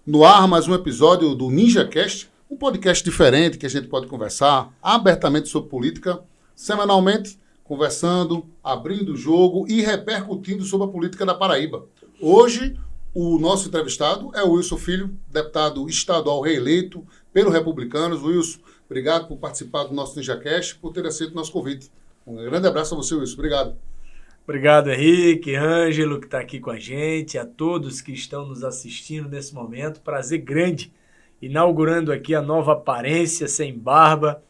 No ar, mais um episódio do NinjaCast, um podcast diferente que a gente pode conversar abertamente sobre política, semanalmente, conversando, abrindo o jogo e repercutindo sobre a política da Paraíba. Hoje, o nosso entrevistado é o Wilson Filho, deputado estadual reeleito pelo Republicanos. Wilson, obrigado por participar do nosso NinjaCast, por ter aceito o nosso convite. Um grande abraço a você, Wilson. Obrigado. Obrigado, Henrique, Ângelo, que está aqui com a gente, a todos que estão nos assistindo nesse momento. Prazer grande, inaugurando aqui a nova aparência, sem barba,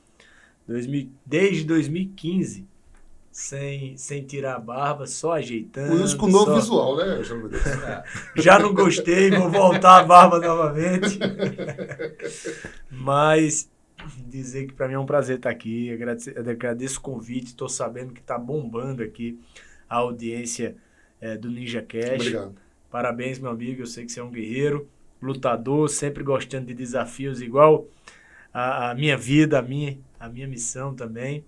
desde 2015, sem tirar a barba, só ajeitando. O Wilson com novo visual, né, Ângelo? Já não gostei, vou voltar a barba novamente. Mas dizer que para mim é um prazer estar aqui, agradeço o convite, estou sabendo que está bombando aqui a audiência do NinjaCast. Obrigado. Parabéns, meu amigo. Eu sei que você é um guerreiro, lutador, sempre gostando de desafios, igual a minha vida, a minha missão também.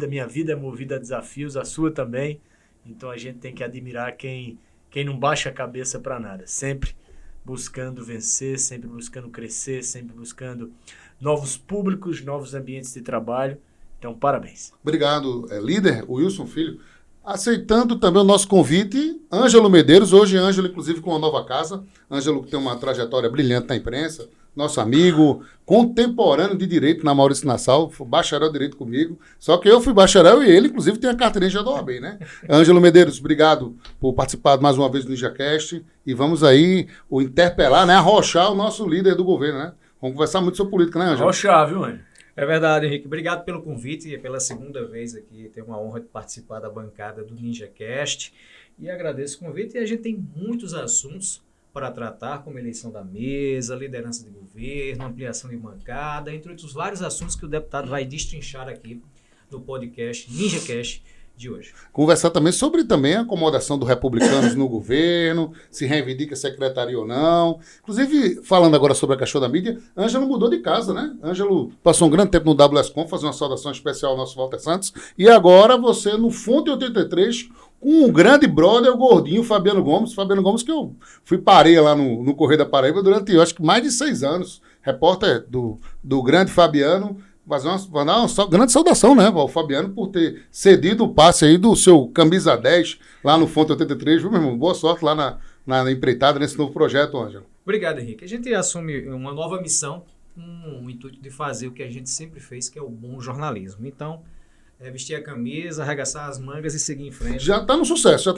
Minha vida é movida a desafios, a sua também. Então a gente tem que admirar quem não baixa a cabeça para nada. Sempre buscando vencer, sempre buscando crescer, sempre buscando novos públicos, novos ambientes de trabalho. Então, parabéns. Obrigado, líder Wilson Filho. Aceitando também o nosso convite, Ângelo Medeiros. Hoje, Ângelo, inclusive, com uma nova casa. Ângelo que tem uma trajetória brilhante na imprensa, nosso amigo, contemporâneo de Direito na Maurício Nassau, foi bacharel de Direito comigo. Só que eu fui bacharel e ele, inclusive, tem a carteirinha da OAB, né? Ângelo Medeiros, obrigado por participar mais uma vez do NinjaCast. E vamos aí o interpelar, né? Arrochar o nosso líder do governo, né? Vamos conversar muito sobre política, né, Ângelo? Arrochar, viu, Ângelo? É verdade, Henrique. Obrigado pelo convite. É pela segunda vez aqui. Tenho uma honra de participar da bancada do NinjaCast. E agradeço o convite. E a gente tem muitos assuntos para tratar, como eleição da mesa, liderança de governo, ampliação de bancada, entre outros vários assuntos que o deputado vai destrinchar aqui no podcast NinjaCast de hoje. Conversar também sobre a acomodação do Republicanos no governo, se reivindica secretaria ou não. Inclusive, falando agora sobre a questão da mídia, Ângelo mudou de casa, né? Ângelo passou um grande tempo no WSCom, fazer uma saudação especial ao nosso Walter Santos. E agora você no Fonte 83, com um grande brother, o gordinho Fabiano Gomes. Fabiano Gomes que eu fui pareia lá no Correio da Paraíba durante, eu acho que mais de 6 anos. Repórter do grande Fabiano. Mas dar uma grande saudação, né, ao Fabiano, por ter cedido o passe aí do seu camisa 10 lá no Fonte 83, viu, meu irmão? Boa sorte lá na empreitada, nesse novo projeto, Ângelo. Obrigado, Henrique. A gente assume uma nova missão com o intuito de fazer o que a gente sempre fez, que é o bom jornalismo. Então, vestir a camisa, arregaçar as mangas e seguir em frente. Já está no sucesso, já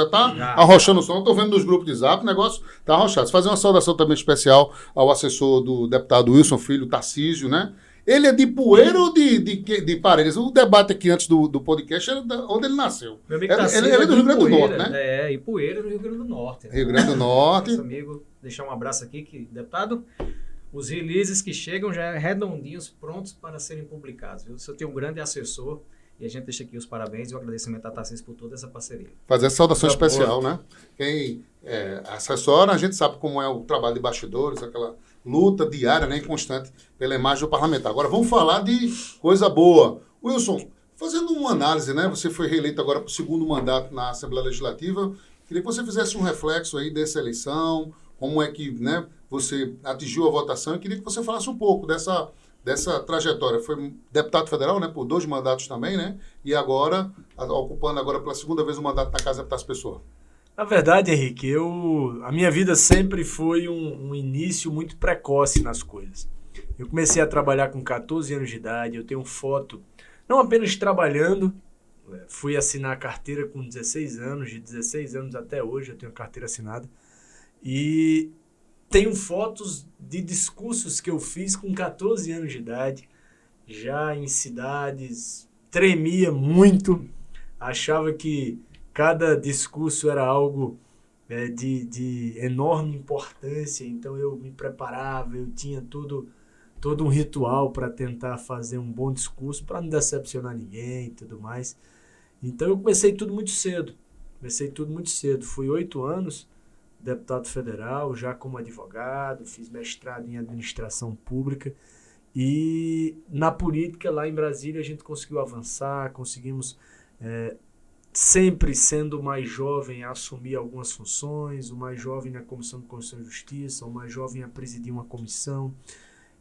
está arrochando o som. Estou vendo nos grupos de zap, o negócio está arrochado. Fazer uma saudação também especial ao assessor do deputado Wilson Filho, Tarcísio, né? Ele é de Poeira ou de Parelhas? O debate aqui antes do podcast era onde ele nasceu. Meu amigo ele é do Rio Grande do Norte, né? E Poeira no Rio Grande do Norte. Rio Grande do Norte. Nosso amigo, deixar um abraço aqui, que deputado, os releases que chegam já redondinhos, prontos para serem publicados. Viu? Você tem um grande assessor e a gente deixa aqui os parabéns e o agradecimento a Tarcísio por toda essa parceria. Fazer essa saudação especial, né? Quem assessora, a gente sabe como é o trabalho de bastidores, aquela luta diária, né, e constante pela imagem do parlamentar. Agora, vamos falar de coisa boa. Wilson, fazendo uma análise, né, você foi reeleito agora para o segundo mandato na Assembleia Legislativa, queria que você fizesse um reflexo aí dessa eleição, como é que, né, você atingiu a votação, e queria que você falasse um pouco dessa trajetória. Foi deputado federal, né, por 2 mandatos também, né, e agora, ocupando agora pela segunda vez o mandato na Casa das Pessoas. Na verdade, Henrique, a minha vida sempre foi um início muito precoce nas coisas. Eu comecei a trabalhar com 14 anos de idade, eu tenho foto, não apenas trabalhando, fui assinar a carteira com 16 anos, de 16 anos até hoje eu tenho carteira assinada, e tenho fotos de discursos que eu fiz com 14 anos de idade, já em cidades, tremia muito, achava que cada discurso era algo de enorme importância, então eu me preparava, eu tinha todo um ritual para tentar fazer um bom discurso, para não decepcionar ninguém e tudo mais. Então eu comecei tudo muito cedo, fui 8 anos deputado federal, já como advogado, fiz mestrado em administração pública e na política lá em Brasília a gente conseguiu avançar, conseguimos sempre sendo o mais jovem a assumir algumas funções, o mais jovem na Comissão de Constituição e Justiça, o mais jovem a presidir uma comissão.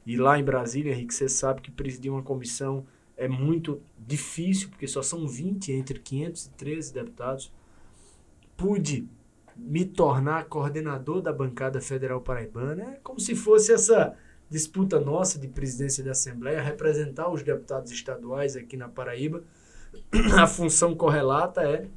E lá em Brasília, Henrique, você sabe que presidir uma comissão é muito difícil, porque só são 20 entre 513 deputados. Pude me tornar coordenador da bancada federal paraibana. É como se fosse essa disputa nossa de presidência da Assembleia, representar os deputados estaduais aqui na Paraíba. A função correlata é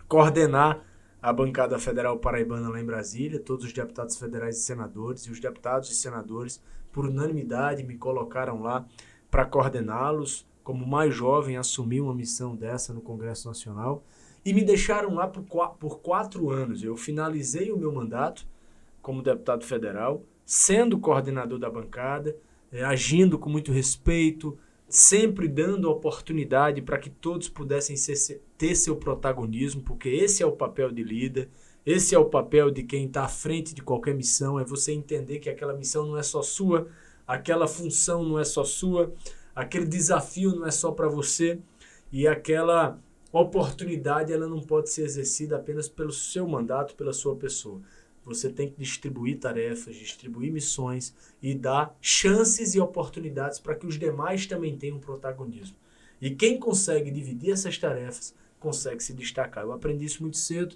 coordenar a bancada federal paraibana lá em Brasília, todos os deputados federais e senadores, e os deputados e senadores, por unanimidade, me colocaram lá para coordená-los. Como mais jovem, assumi uma missão dessa no Congresso Nacional e me deixaram lá por 4 anos. Eu finalizei o meu mandato como deputado federal, sendo coordenador da bancada, agindo com muito respeito, sempre dando oportunidade para que todos pudessem ter seu protagonismo, porque esse é o papel de líder, esse é o papel de quem está à frente de qualquer missão, é você entender que aquela missão não é só sua, aquela função não é só sua, aquele desafio não é só para você, e aquela oportunidade ela não pode ser exercida apenas pelo seu mandato, pela sua pessoa. Você tem que distribuir tarefas, distribuir missões e dar chances e oportunidades para que os demais também tenham protagonismo. E quem consegue dividir essas tarefas, consegue se destacar. Eu aprendi isso muito cedo,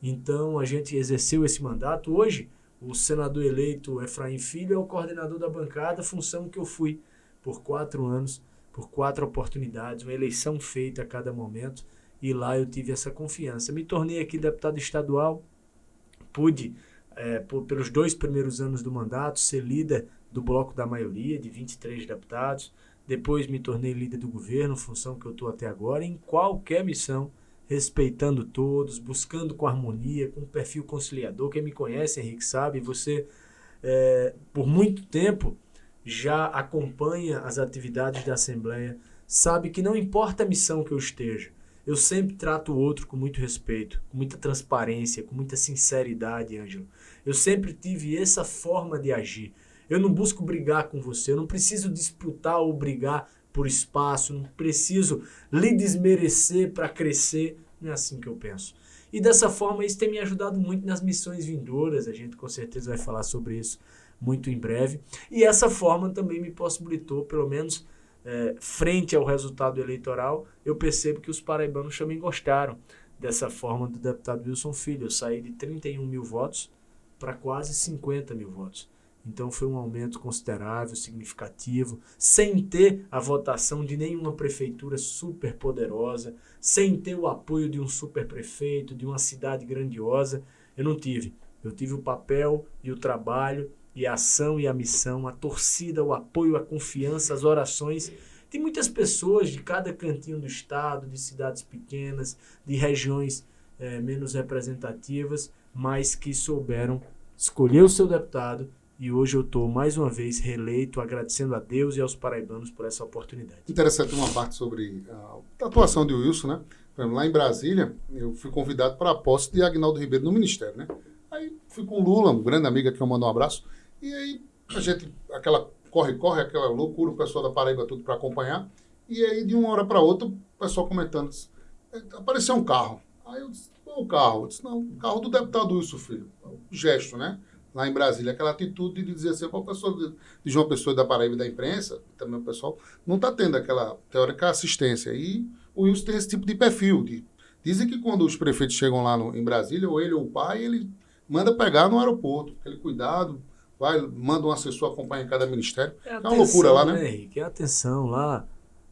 então a gente exerceu esse mandato. Hoje, o senador eleito Efraim Filho é o coordenador da bancada, função que eu fui por 4 anos, por 4 oportunidades, uma eleição feita a cada momento, e lá eu tive essa confiança. Me tornei aqui deputado estadual, pude, pelos 2 primeiros anos do mandato, ser líder do bloco da maioria, de 23 deputados. Depois me tornei líder do governo, função que eu estou até agora, em qualquer missão, respeitando todos, buscando com harmonia, com um perfil conciliador. Quem me conhece, Henrique, sabe, você, por muito tempo, já acompanha as atividades da Assembleia, sabe que não importa a missão que eu esteja, eu sempre trato o outro com muito respeito, com muita transparência, com muita sinceridade, Ângelo. Eu sempre tive essa forma de agir. Eu não busco brigar com você, eu não preciso disputar ou brigar por espaço, não preciso lhe desmerecer para crescer. Não é assim que eu penso. E dessa forma, isso tem me ajudado muito nas missões vindouras, a gente com certeza vai falar sobre isso muito em breve. E essa forma também me possibilitou, pelo menos frente ao resultado eleitoral, eu percebo que os paraibanos também gostaram dessa forma do deputado Wilson Filho. Eu saí de 31 mil votos para quase 50 mil votos. Então foi um aumento considerável, significativo, sem ter a votação de nenhuma prefeitura super poderosa, sem ter o apoio de um super prefeito, de uma cidade grandiosa. Eu não tive. Eu tive o papel e o trabalho e a ação e a missão, a torcida, o apoio, a confiança, as orações de muitas pessoas de cada cantinho do estado, de cidades pequenas, de regiões menos representativas, mas que souberam escolher o seu deputado. E hoje eu estou, mais uma vez, reeleito, agradecendo a Deus e aos paraibanos por essa oportunidade. Interessante uma parte sobre a atuação de Wilson, né? Lá em Brasília, eu fui convidado para a posse de Agnaldo Ribeiro no Ministério, né? Aí fui com o Lula, um grande amigo aqui, eu mando um abraço. E aí a gente, aquela corre-corre, aquela loucura, o pessoal da Paraíba tudo para acompanhar. E aí, de uma hora para outra, o pessoal comentando, apareceu um carro. Aí eu disse, qual o carro? Eu disse, não, o carro do deputado Wilson Filho. O gesto, né? Lá em Brasília, aquela atitude de dizer assim, o pessoal de João Pessoa da Paraíba e da imprensa, também o pessoal, não está tendo aquela teórica assistência. E o Wilson tem esse tipo de perfil. Dizem que quando os prefeitos chegam lá em Brasília, ou ele ou o pai, ele manda pegar no aeroporto, aquele cuidado, manda um assessor acompanhar em cada ministério. É uma loucura lá, né? Henrique, é atenção lá.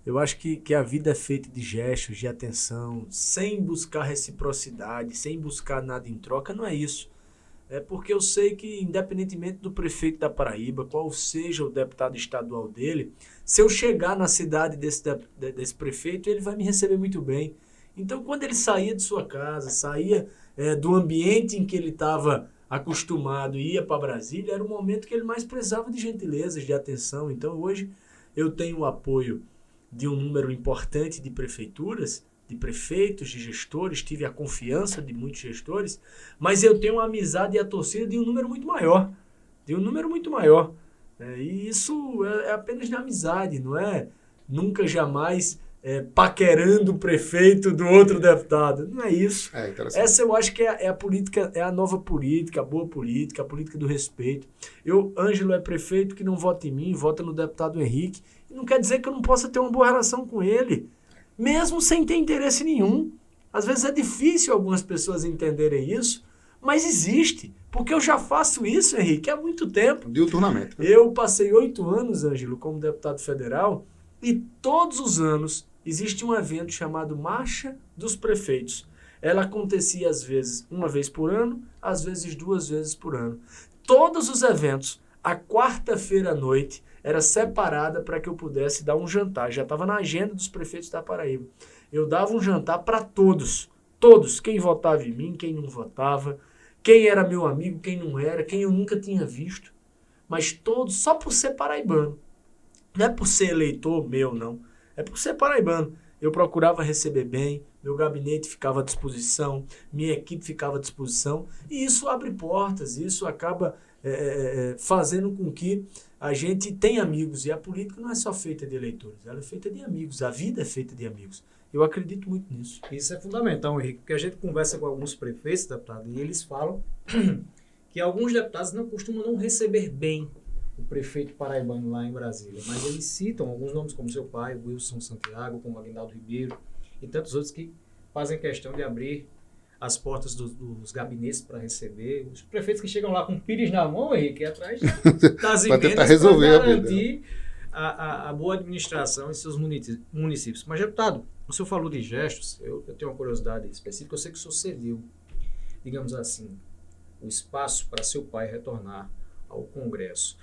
Eu acho que a vida é feita de gestos, de atenção, sem buscar reciprocidade, sem buscar nada em troca, não é isso. É porque eu sei que, independentemente do prefeito da Paraíba, qual seja o deputado estadual dele, se eu chegar na cidade desse prefeito, ele vai me receber muito bem. Então, quando ele saía de sua casa, saía do ambiente em que ele estava acostumado e ia para Brasília, era o momento que ele mais precisava de gentilezas, de atenção. Então, hoje, eu tenho o apoio de um número importante de prefeituras, de prefeitos, de gestores, tive a confiança de muitos gestores, mas eu tenho a amizade e a torcida de um número muito maior. E isso é apenas de amizade, não é? Nunca, jamais paquerando o prefeito do outro deputado. Não é isso. Interessante. Essa eu acho que é a política, é a nova política, a boa política, a política do respeito. Ângelo é prefeito que não vota em mim, vota no deputado Henrique. E não quer dizer que eu não possa ter uma boa relação com ele, mesmo sem ter interesse nenhum. Às vezes é difícil algumas pessoas entenderem isso, mas existe. Porque eu já faço isso, Henrique, há muito tempo. Diuturnamente. Eu passei 8 anos, Ângelo, como deputado federal, e todos os anos existe um evento chamado Marcha dos Prefeitos. Ela acontecia às vezes uma vez por ano, às vezes 2 vezes por ano. Todos os eventos, a quarta-feira à noite, era separada para que eu pudesse dar um jantar. Já estava na agenda dos prefeitos da Paraíba. Eu dava um jantar para todos. Todos. Quem votava em mim, quem não votava, quem era meu amigo, quem não era, quem eu nunca tinha visto. Mas todos, só por ser paraibano. Não é por ser eleitor meu, não. É por ser paraibano. Eu procurava receber bem, meu gabinete ficava à disposição, minha equipe ficava à disposição, e isso abre portas, isso acaba fazendo com que a gente tenha amigos. E a política não é só feita de eleitores, ela é feita de amigos, a vida é feita de amigos. Eu acredito muito nisso. Isso é fundamental, Henrique, porque a gente conversa com alguns prefeitos, deputado, e eles falam que alguns deputados não costumam não receber bem o prefeito paraibano lá em Brasília, mas eles citam alguns nomes como seu pai, Wilson Santiago, como Aguinaldo Ribeiro e tantos outros que fazem questão de abrir as portas dos gabinetes para receber. Os prefeitos que chegam lá com pires na mão, Henrique, atrás das emendas para garantir a boa administração em seus municípios. Mas, deputado, o senhor falou de gestos, eu tenho uma curiosidade específica, eu sei que o senhor cedeu, digamos assim, o espaço para seu pai retornar ao Congresso.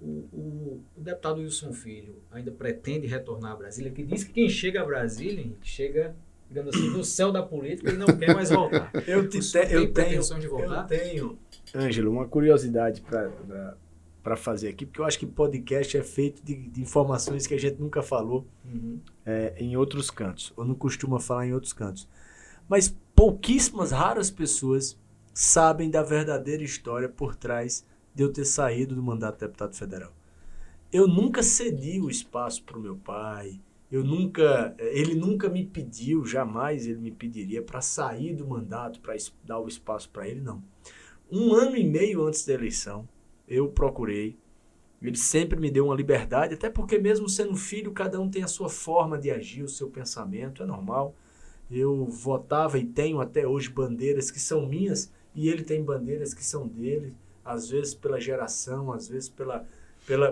O deputado Wilson Filho ainda pretende retornar a Brasília, que diz que quem chega a Brasília chega, digamos assim, no céu da política e não quer mais voltar. Eu tenho, Ângelo, uma curiosidade para fazer aqui, porque eu acho que podcast é feito de informações que a gente nunca falou em outros cantos, ou não costuma falar em outros cantos. Mas pouquíssimas, raras pessoas sabem da verdadeira história por trás de eu ter saído do mandato de deputado federal. Eu nunca cedi o espaço para o meu pai, ele nunca me pediu, jamais ele me pediria para sair do mandato, para dar o espaço para ele, não. 1 ano e meio antes da eleição, eu procurei, ele sempre me deu uma liberdade, até porque mesmo sendo filho, cada um tem a sua forma de agir, o seu pensamento, é normal. Eu votava e tenho até hoje bandeiras que são minhas, e ele tem bandeiras que são dele, às vezes pela geração, às vezes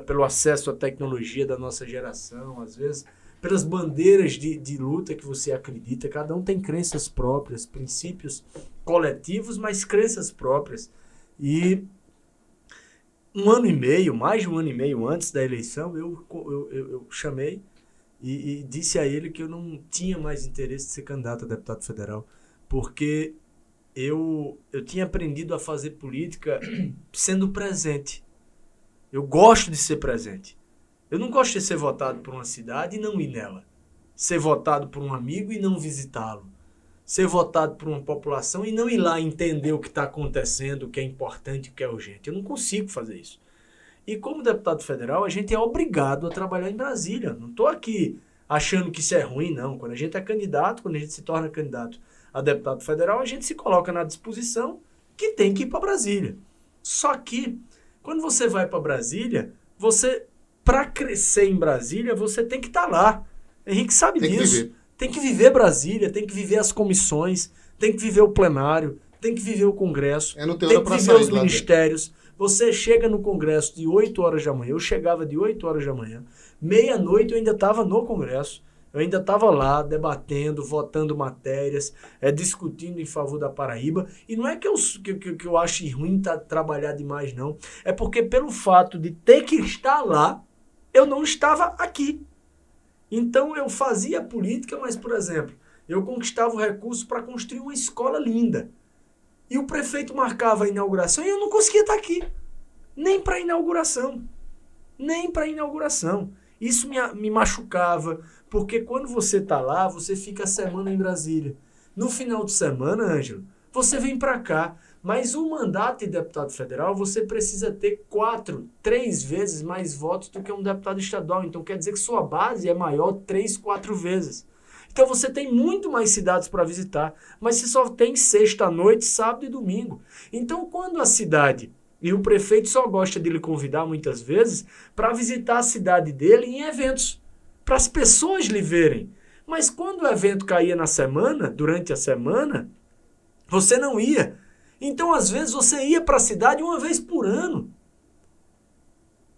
pelo acesso à tecnologia da nossa geração, às vezes pelas bandeiras de luta que você acredita. Cada um tem crenças próprias, princípios coletivos, mas crenças próprias. E 1 ano e meio, mais de 1 ano e meio antes da eleição, eu chamei e disse a ele que eu não tinha mais interesse de ser candidato a deputado federal, porque eu tinha aprendido a fazer política sendo presente. Eu gosto de ser presente. Eu não gosto de ser votado por uma cidade e não ir nela. Ser votado por um amigo e não visitá-lo. Ser votado por uma população e não ir lá entender o que está acontecendo, o que é importante, o que é urgente. Eu não consigo fazer isso. E como deputado federal, a gente é obrigado a trabalhar em Brasília. Não estou aqui achando que isso é ruim, não. Quando a gente é candidato, quando a gente se torna candidato a deputado federal, a gente se coloca na disposição que tem que ir para Brasília. Só que, quando você vai para Brasília, para crescer em Brasília, você tem que estar lá. Henrique sabe disso. Tem que viver Brasília, tem que viver as comissões, tem que viver o plenário, tem que viver o Congresso, tem que viver os ministérios. Você chega no Congresso de 8 horas da manhã, eu chegava de 8 horas da manhã, meia-noite eu ainda estava no Congresso. Eu ainda estava lá debatendo, votando matérias, discutindo em favor da Paraíba. E não é que eu ache ruim trabalhar demais, não. É porque pelo fato de ter que estar lá, eu não estava aqui. Então eu fazia política, mas, por exemplo, eu conquistava o recurso para construir uma escola linda. E o prefeito marcava a inauguração e eu não conseguia estar aqui. Nem para inauguração. Nem para inauguração. Isso me machucava, porque quando você está lá, você fica a semana em Brasília. No final de semana, Ângelo, você vem para cá, Mas o mandato de deputado federal, você precisa ter 3 vezes mais votos do que um deputado estadual. Então quer dizer que sua base é maior 3, 4 vezes. Então você tem muito mais cidades para visitar, mas você só tem sexta noite, sábado e domingo. Então quando a cidade, e o prefeito só gosta de lhe convidar muitas vezes para visitar a cidade dele em eventos, para as pessoas lhe verem. Mas quando o evento caía na semana, durante a semana, você não ia. Então, às vezes, você ia para a cidade uma vez por ano.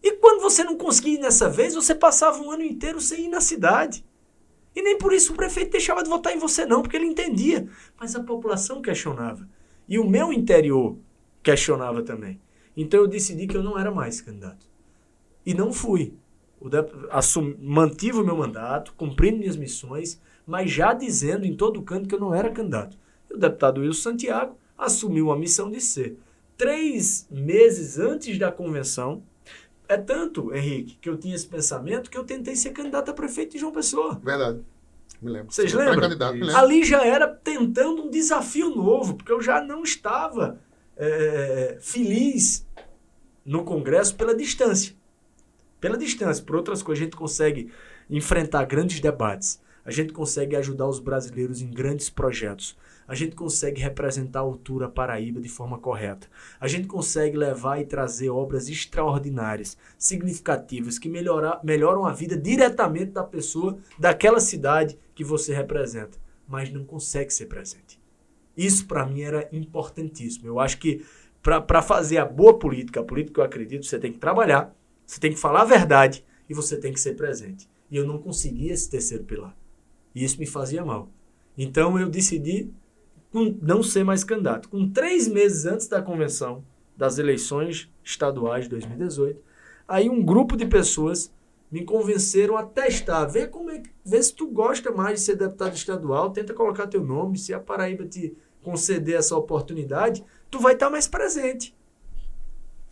E quando você não conseguia ir nessa vez, você passava um ano inteiro sem ir na cidade. E nem por isso o prefeito deixava de votar em você não, porque ele entendia. Mas a população questionava. E o meu interior questionava também. Então eu decidi que eu não era mais candidato. E não fui. Mantive o meu mandato, cumprindo minhas missões, mas já dizendo em todo canto que eu não era candidato. E o deputado Wilson Santiago assumiu a missão de ser. 3 meses antes da convenção, é tanto, Henrique, que eu tinha esse pensamento que eu tentei ser candidato a prefeito de João Pessoa. Verdade. Me lembro. Vocês lembram? Me lembro. Ali já era tentando um desafio novo, porque eu já não estava feliz no Congresso pela distância. Pela distância. Por outras coisas, a gente consegue enfrentar grandes debates. A gente consegue ajudar os brasileiros em grandes projetos. A gente consegue representar a altura Paraíba de forma correta. A gente consegue levar e trazer obras extraordinárias, significativas, que melhoram a vida diretamente da pessoa, daquela cidade que você representa. Mas não consegue ser presente. Isso, para mim, era importantíssimo. Eu acho que, para fazer a boa política, a política que eu acredito, você tem que trabalhar, você tem que falar a verdade e você tem que ser presente. E eu não conseguia esse terceiro pilar. E isso me fazia mal. Então, eu decidi não ser mais candidato. Com 3 meses antes da convenção, das eleições estaduais de 2018, aí um grupo de pessoas me convenceram a testar, ver se tu gosta mais de ser deputado estadual, tenta colocar teu nome, se a Paraíba te conceder essa oportunidade, tu vai estar mais presente.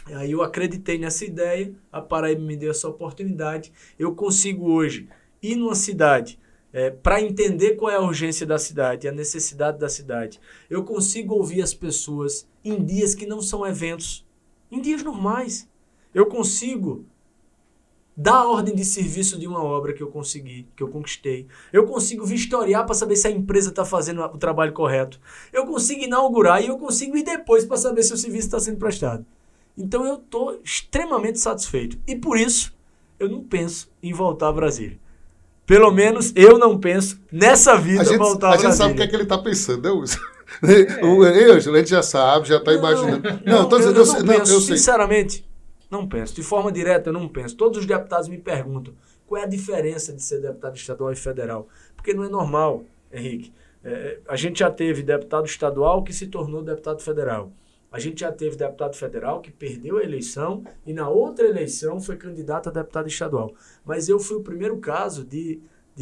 Aí eu acreditei nessa ideia, a Paraíba me deu essa oportunidade, eu consigo hoje ir numa cidade para entender qual é a urgência da cidade, a necessidade da cidade. Eu consigo ouvir as pessoas em dias que não são eventos, em dias normais. Eu consigo dar a ordem de serviço de uma obra que eu consegui, que eu conquistei. Eu consigo vistoriar para saber se a empresa está fazendo o trabalho correto. Eu consigo inaugurar e eu consigo ir depois para saber se o serviço está sendo prestado. Então eu estou extremamente satisfeito. E por isso eu não penso em voltar a Brasília. Pelo menos eu não penso nessa vida voltar a Brasília. A gente sabe o que é que ele está pensando, né, Wilson? A gente já sabe, já está imaginando. Eu sei. Sinceramente, não penso. De forma direta, eu não penso. Todos os deputados me perguntam qual é a diferença de ser deputado estadual e federal. Porque não é normal, Henrique. A gente já teve deputado estadual que se tornou deputado federal. A gente já teve deputado federal que perdeu a eleição e na outra eleição foi candidato a deputado estadual. Mas eu fui o primeiro caso de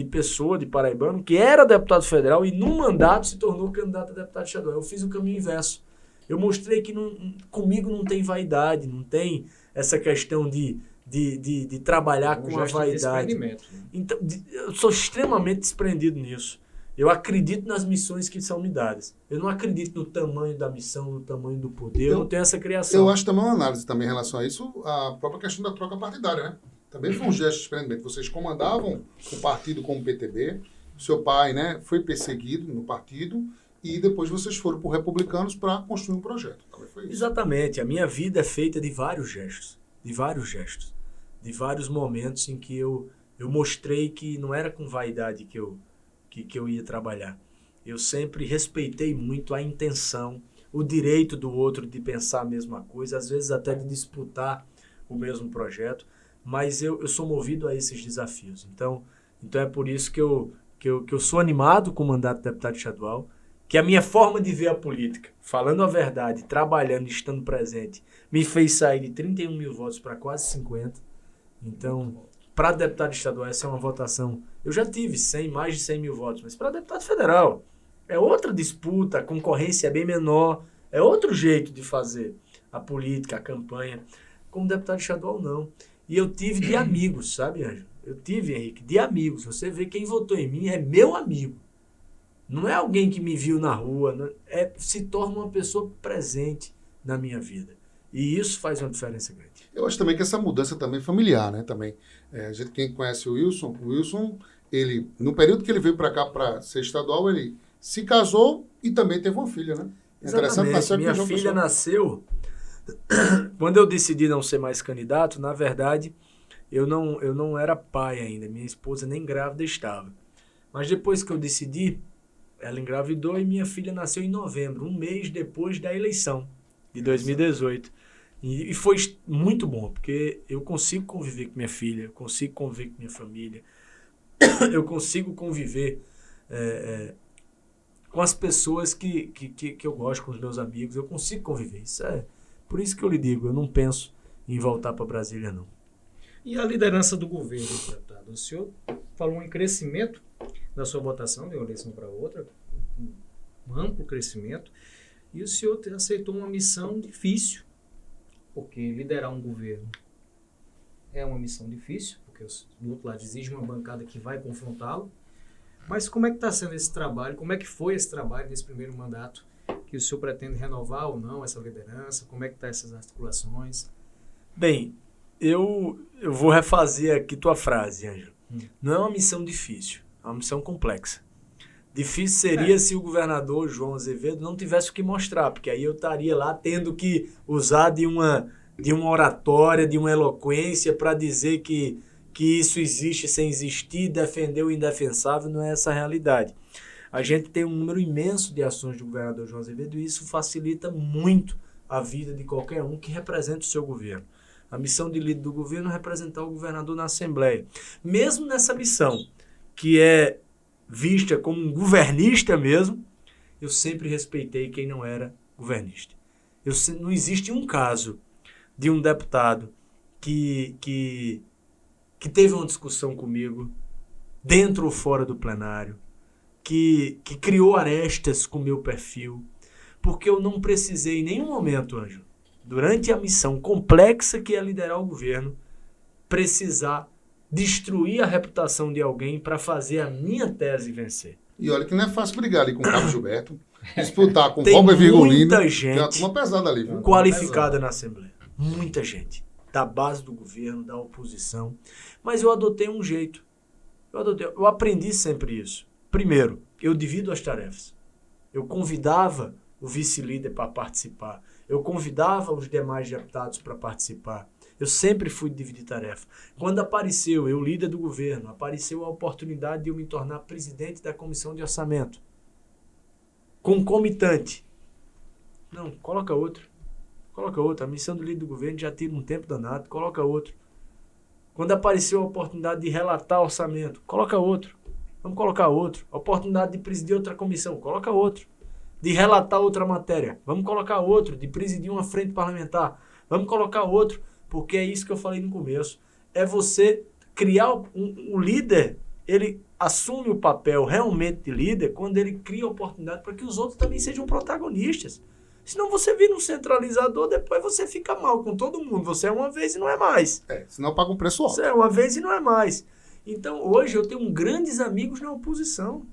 pessoa, de paraibano, que era deputado federal e num mandato se tornou candidato a deputado estadual. Eu fiz o caminho inverso. Eu mostrei que comigo não tem vaidade, não tem essa questão de trabalhar com a vaidade. Então, eu sou extremamente desprendido nisso. Eu acredito nas missões que são me dadas. Eu não acredito no tamanho da missão, no tamanho do poder. Eu não tenho essa criação. Eu acho também uma análise também em relação a isso, a própria questão da troca partidária, né? Também foi um gesto de desprendimento. Vocês comandavam o partido como PTB, seu pai, né, foi perseguido no partido e depois vocês foram para os Republicanos para construir um projeto. Também foi isso. Exatamente. A minha vida é feita de vários gestos. De vários momentos em que eu mostrei que não era com vaidade que eu ia trabalhar. Eu sempre respeitei muito a intenção, o direito do outro de pensar a mesma coisa, às vezes até de disputar o mesmo projeto, mas eu sou movido a esses desafios. Então é por isso que eu sou animado com o mandato de deputado estadual, que a minha forma de ver a política, falando a verdade, trabalhando, estando presente, me fez sair de 31 mil votos para quase 50. Então, para deputado estadual, essa é uma votação. Eu já tive mais de 100 mil votos, mas para deputado federal é outra disputa, a concorrência é bem menor, é outro jeito de fazer a política, a campanha. Como deputado estadual, não. E eu tive de amigos, sabe, Ângelo? Eu tive, Henrique, de amigos. Você vê quem votou em mim é meu amigo. Não é alguém que me viu na rua, se torna uma pessoa presente na minha vida. E isso faz uma diferença grande. Eu acho também que essa mudança também é familiar, né? Também. Quem conhece o Wilson, ele, no período que ele veio para cá para ser estadual, ele se casou e também teve uma filha, né? Exatamente. Minha filha nasceu quando eu decidi não ser mais candidato. Na verdade, eu não era pai ainda. Minha esposa nem grávida estava. Mas depois que eu decidi, ela engravidou e minha filha nasceu em novembro, um mês depois da eleição de 2018. E foi muito bom, porque eu consigo conviver com minha filha, eu consigo conviver com minha família, eu consigo conviver com as pessoas que eu gosto, com os meus amigos, eu consigo conviver. Por isso que eu lhe digo, eu não penso em voltar para Brasília, não. E a liderança do governo, deputado? O senhor falou em crescimento da sua votação de uma eleição para outra, um amplo crescimento, e o senhor aceitou uma missão difícil, porque liderar um governo é uma missão difícil, porque do outro lado exige uma bancada que vai confrontá-lo. Mas como é que está sendo esse trabalho? Como é que foi esse trabalho nesse primeiro mandato? Que o senhor pretende renovar ou não essa liderança? Como é que estão essas articulações? Bem, eu vou refazer aqui tua frase, Ângelo. Não é uma missão difícil, é uma missão complexa. Difícil seria se o governador João Azevedo não tivesse o que mostrar, porque aí eu estaria lá tendo que usar de uma oratória, de uma eloquência para dizer que isso existe sem existir, defender o indefensável. Não é essa a realidade. A gente tem um número imenso de ações do governador João Azevedo e isso facilita muito a vida de qualquer um que representa o seu governo. A missão de líder do governo é representar o governador na Assembleia. Mesmo nessa missão, que é vista como um governista mesmo, eu sempre respeitei quem não era governista. Não existe um caso de um deputado que teve uma discussão comigo, dentro ou fora do plenário, que criou arestas com o meu perfil, porque eu não precisei em nenhum momento, Ângelo, durante a missão complexa que é liderar o governo, precisar destruir a reputação de alguém para fazer a minha tese vencer. E olha que não é fácil brigar ali com o Carlos Gilberto, disputar com o Valber Virgulino. Tem muita gente uma turma pesada ali, viu? qualificada na Assembleia. Muita gente. Da base do governo, da oposição. Mas eu adotei um jeito. Eu aprendi sempre isso. Primeiro, eu divido as tarefas. Eu convidava o vice-líder para participar. Eu convidava os demais deputados para participar. Eu sempre fui dividir tarefa. Quando apareceu, eu líder do governo, apareceu a oportunidade de eu me tornar presidente da Comissão de Orçamento. Concomitante. Não, coloca outro. Coloca outro. A missão do líder do governo já tira um tempo danado. Coloca outro. Quando apareceu a oportunidade de relatar orçamento, coloca outro. Vamos colocar outro. A oportunidade de presidir outra comissão, coloca outro. De relatar outra matéria, vamos colocar outro. De presidir uma frente parlamentar, vamos colocar outro. Porque é isso que eu falei no começo. É você criar um líder, ele assume o papel realmente de líder quando ele cria oportunidade para que os outros também sejam protagonistas. Senão você vira um centralizador, depois você fica mal com todo mundo. Você é uma vez e não é mais. Senão paga um preço alto. Você é uma vez e não é mais. Então, hoje eu tenho grandes amigos na oposição.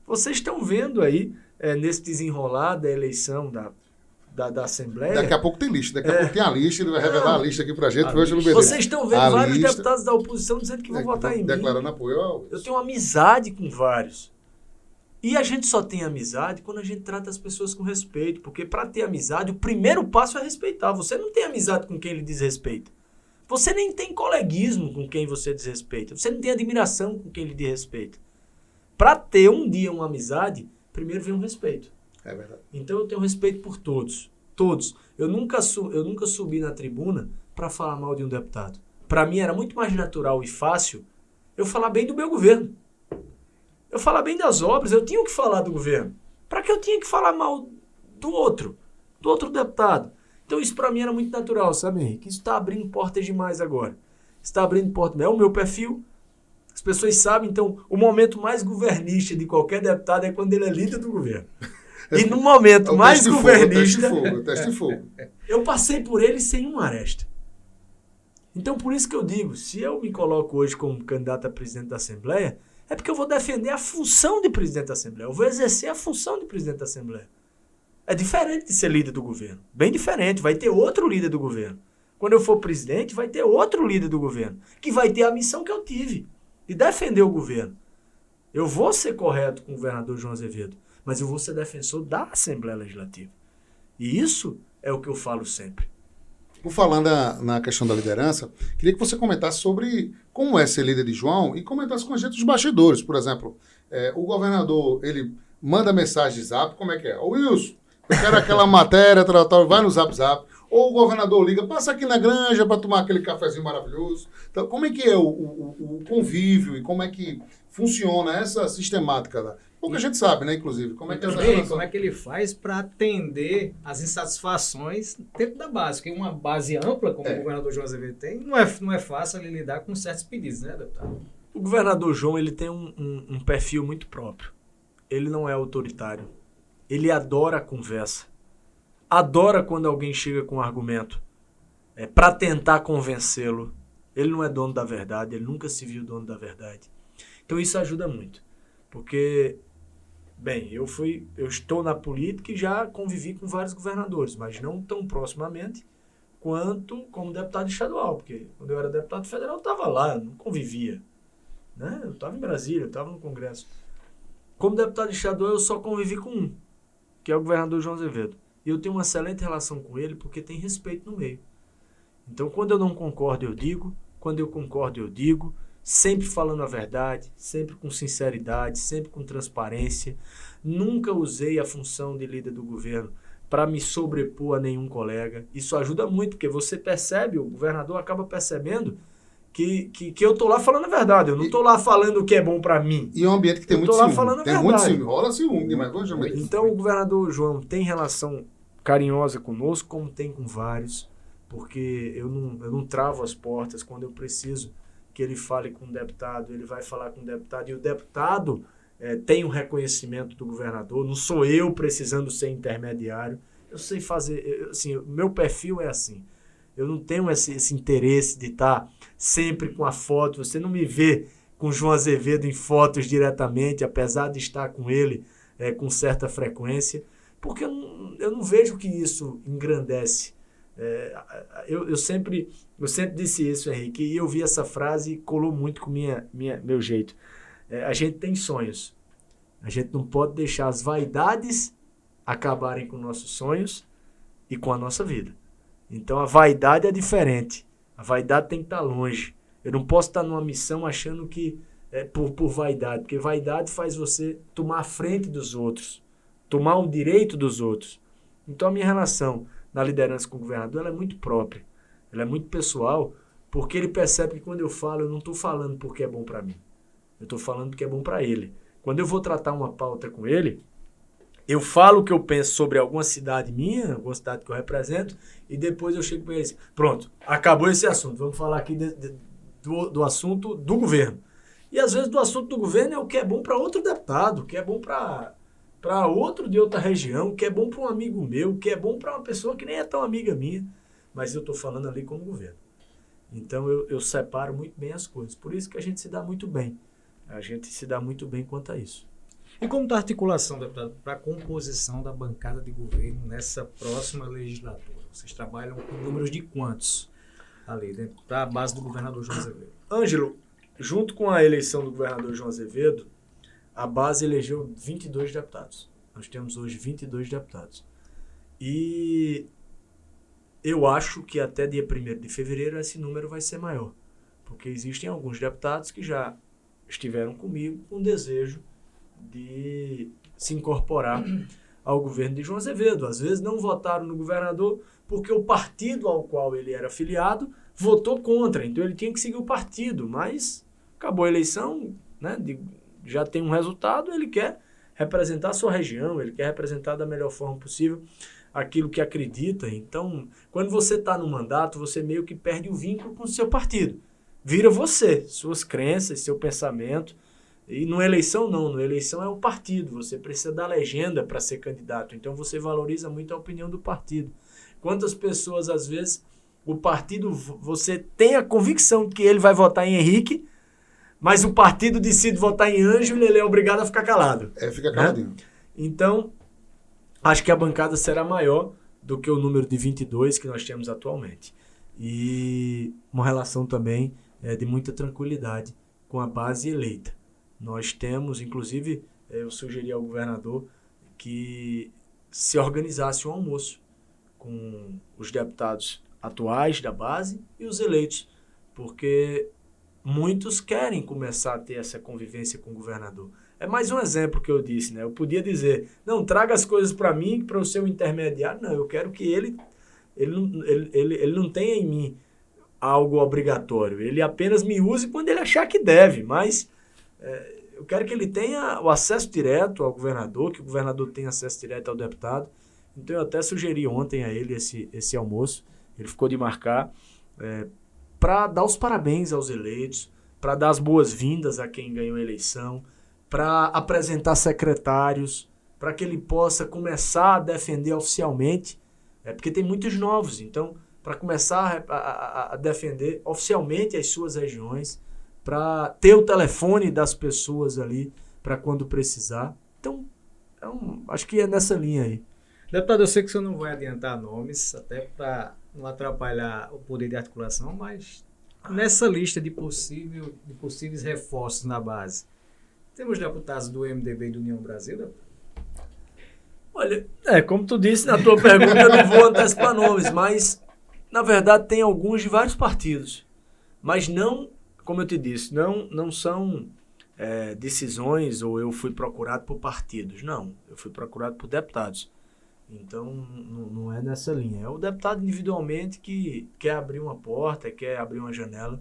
Vocês estão vendo aí, nesse desenrolar da eleição da Assembleia. Daqui a pouco tem lista. Daqui a pouco tem a lista. Ele vai revelar a lista aqui pra gente. Hoje no BD. Vocês estão vendo vários deputados da oposição dizendo que vão votar em mim. Declarando apoio. Eu tenho amizade com vários. E a gente só tem amizade quando a gente trata as pessoas com respeito. Porque para ter amizade, o primeiro passo é respeitar. Você não tem amizade com quem lhe desrespeita. Você nem tem coleguismo com quem você desrespeita. Você não tem admiração com quem lhe desrespeita. Para ter um dia uma amizade, primeiro vem um respeito. É verdade. Então eu tenho respeito por todos. Todos. Eu nunca subi na tribuna para falar mal de um deputado. Para mim era muito mais natural e fácil eu falar bem do meu governo. Eu falar bem das obras, eu tinha que falar do governo. Para que eu tinha que falar mal do outro deputado? Então isso para mim era muito natural, sabe, Henrique? Isso está abrindo portas demais agora. Está abrindo portas. É o meu perfil. As pessoas sabem, então, o momento mais governista de qualquer deputado é quando ele é líder do governo. E no momento mais governista... Teste de fogo. Eu passei por ele sem uma aresta. Então, por isso que eu digo, se eu me coloco hoje como candidato a presidente da Assembleia, É porque eu vou defender a função de presidente da Assembleia. Eu vou exercer a função de presidente da Assembleia. É diferente de ser líder do governo. Bem diferente. Vai ter outro líder do governo. Quando eu for presidente, vai ter outro líder do governo, que vai ter a missão que eu tive, de defender o governo. Eu vou ser correto com o governador João Azevedo, mas eu vou ser defensor da Assembleia Legislativa. E isso é o que eu falo sempre. Por falar na questão da liderança, queria que você comentasse sobre como é ser líder de João e comentasse com a gente os bastidores. Por exemplo, o governador, ele manda mensagem de zap, como é que é? Ô Wilson, eu quero aquela matéria, vai no zap. Ou o governador liga, passa aqui na granja para tomar aquele cafezinho maravilhoso. Então, como é que é o convívio e como é que funciona essa sistemática lá? Pouca gente sabe, né, inclusive. Como é que como é que ele faz para atender as insatisfações dentro da base? Porque uma base ampla, como o governador João Azevedo tem, não é fácil ele lidar com certos pedidos, né, deputado? O governador João, ele tem um perfil muito próprio. Ele não é autoritário. Ele adora a conversa. Adora quando alguém chega com um argumento para tentar convencê-lo. Ele não é dono da verdade, ele nunca se viu dono da verdade. Então isso ajuda muito. Porque, bem, eu estou na política e já convivi com vários governadores, mas não tão proximamente quanto como deputado estadual. Porque quando eu era deputado federal, eu estava lá, não convivia. Né? Eu estava em Brasília, eu estava no Congresso. Como deputado estadual, eu só convivi com um, que é o governador João Azevedo. E eu tenho uma excelente relação com ele porque tem respeito no meio. Então, quando eu não concordo, eu digo. Quando eu concordo, eu digo. Sempre falando a verdade, sempre com sinceridade, sempre com transparência. Nunca usei a função de líder do governo para me sobrepor a nenhum colega. Isso ajuda muito, porque você percebe, o governador acaba percebendo que eu tô lá falando a verdade. Eu não tô lá falando o que é bom para mim. E é um ambiente que tem muito ciúme. Tem muito ciúme. Rola ciúme, mas vamos chamar isso. Então o governador João tem relação carinhosa conosco, como tem com vários, porque eu não travo as portas. Quando eu preciso que ele fale com o deputado, ele vai falar com o deputado. E o deputado tem um reconhecimento do governador. Não sou eu precisando ser intermediário. Eu sei fazer... assim, meu perfil é assim. Eu não tenho esse interesse de estar sempre com a foto. Você não me vê com João Azevedo em fotos diretamente, apesar de estar com ele com certa frequência, porque eu não vejo que isso engrandece. Eu sempre disse isso, Henrique, e eu vi essa frase e colou muito com meu jeito. A gente tem sonhos. A gente não pode deixar as vaidades acabarem com nossos sonhos e com a nossa vida. Então a vaidade é diferente. A vaidade tem que estar longe. Eu não posso estar numa missão achando que é por vaidade, porque vaidade faz você tomar a frente dos outros, tomar o direito dos outros. Então a minha relação na liderança com o governador ela é muito própria, ela é muito pessoal, porque ele percebe que quando eu falo, eu não estou falando porque é bom para mim, eu estou falando porque é bom para ele. Quando eu vou tratar uma pauta com ele, eu falo o que eu penso sobre alguma cidade minha, alguma cidade que eu represento, e depois eu chego para ele e digo, pronto, acabou esse assunto, vamos falar aqui do assunto do governo. E às vezes do assunto do governo é o que é bom para outro deputado, o que é bom para outro de outra região, o que é bom para um amigo meu, o que é bom para uma pessoa que nem é tão amiga minha, mas eu estou falando ali como governo. Então eu separo muito bem as coisas, por isso que a gente se dá muito bem. A gente se dá muito bem quanto a isso. E como está a articulação, deputado, para a composição da bancada de governo nessa próxima legislatura? Vocês trabalham com números de quantos ali, dentro da base do governador João Azevedo? Ângelo, junto com a eleição do governador João Azevedo, a base elegeu 22 deputados. Nós temos hoje 22 deputados. E eu acho que até dia 1º de fevereiro esse número vai ser maior. Porque existem alguns deputados que já estiveram comigo com desejo de se incorporar ao governo de João Azevedo. Às vezes não votaram no governador porque o partido ao qual ele era afiliado votou contra. Então ele tinha que seguir o partido, mas acabou a eleição, né? Já tem um resultado, ele quer representar a sua região, ele quer representar da melhor forma possível aquilo que acredita. Então, quando você está no mandato, você meio que perde o vínculo com o seu partido. Vira você, suas crenças, seu pensamento. E numa eleição não, numa eleição é o partido, você precisa da legenda para ser candidato, então você valoriza muito a opinião do partido. Quantas pessoas, às vezes, o partido, você tem a convicção que ele vai votar em Henrique, mas o partido decide votar em Ângelo e ele é obrigado a ficar calado. Fica caladinho. Então, acho que a bancada será maior do que o número de 22 que nós temos atualmente. E uma relação também de muita tranquilidade com a base eleita. Nós temos, inclusive, eu sugeri ao governador que se organizasse um almoço com os deputados atuais da base e os eleitos, porque muitos querem começar a ter essa convivência com o governador. É mais um exemplo que eu disse, né? Eu podia dizer, não, traga as coisas para mim, para o seu intermediário. Não, eu quero que ele não tenha em mim algo obrigatório. Ele apenas me use quando ele achar que deve, mas eu quero que ele tenha o acesso direto ao governador, que o governador tenha acesso direto ao deputado. Então eu até sugeri ontem a ele esse almoço, ele ficou de marcar, para dar os parabéns aos eleitos, para dar as boas-vindas a quem ganhou a eleição, para apresentar secretários, para que ele possa começar a defender oficialmente, porque tem muitos novos, então, para começar a defender oficialmente as suas regiões, para ter o telefone das pessoas ali, para quando precisar. Então, acho que é nessa linha aí. Deputado, eu sei que o senhor não vai adiantar nomes, até para não atrapalhar o poder de articulação, mas nessa lista de possíveis reforços na base, temos deputados do MDB e do União Brasil, deputado? Olha, como tu disse na tua pergunta, eu não vou antecipar nomes, mas, na verdade, tem alguns de vários partidos. Mas não, como eu te disse, não são decisões ou eu fui procurado por partidos. Não, eu fui procurado por deputados. Então, não é nessa linha. É o deputado individualmente que quer abrir uma porta, quer abrir uma janela.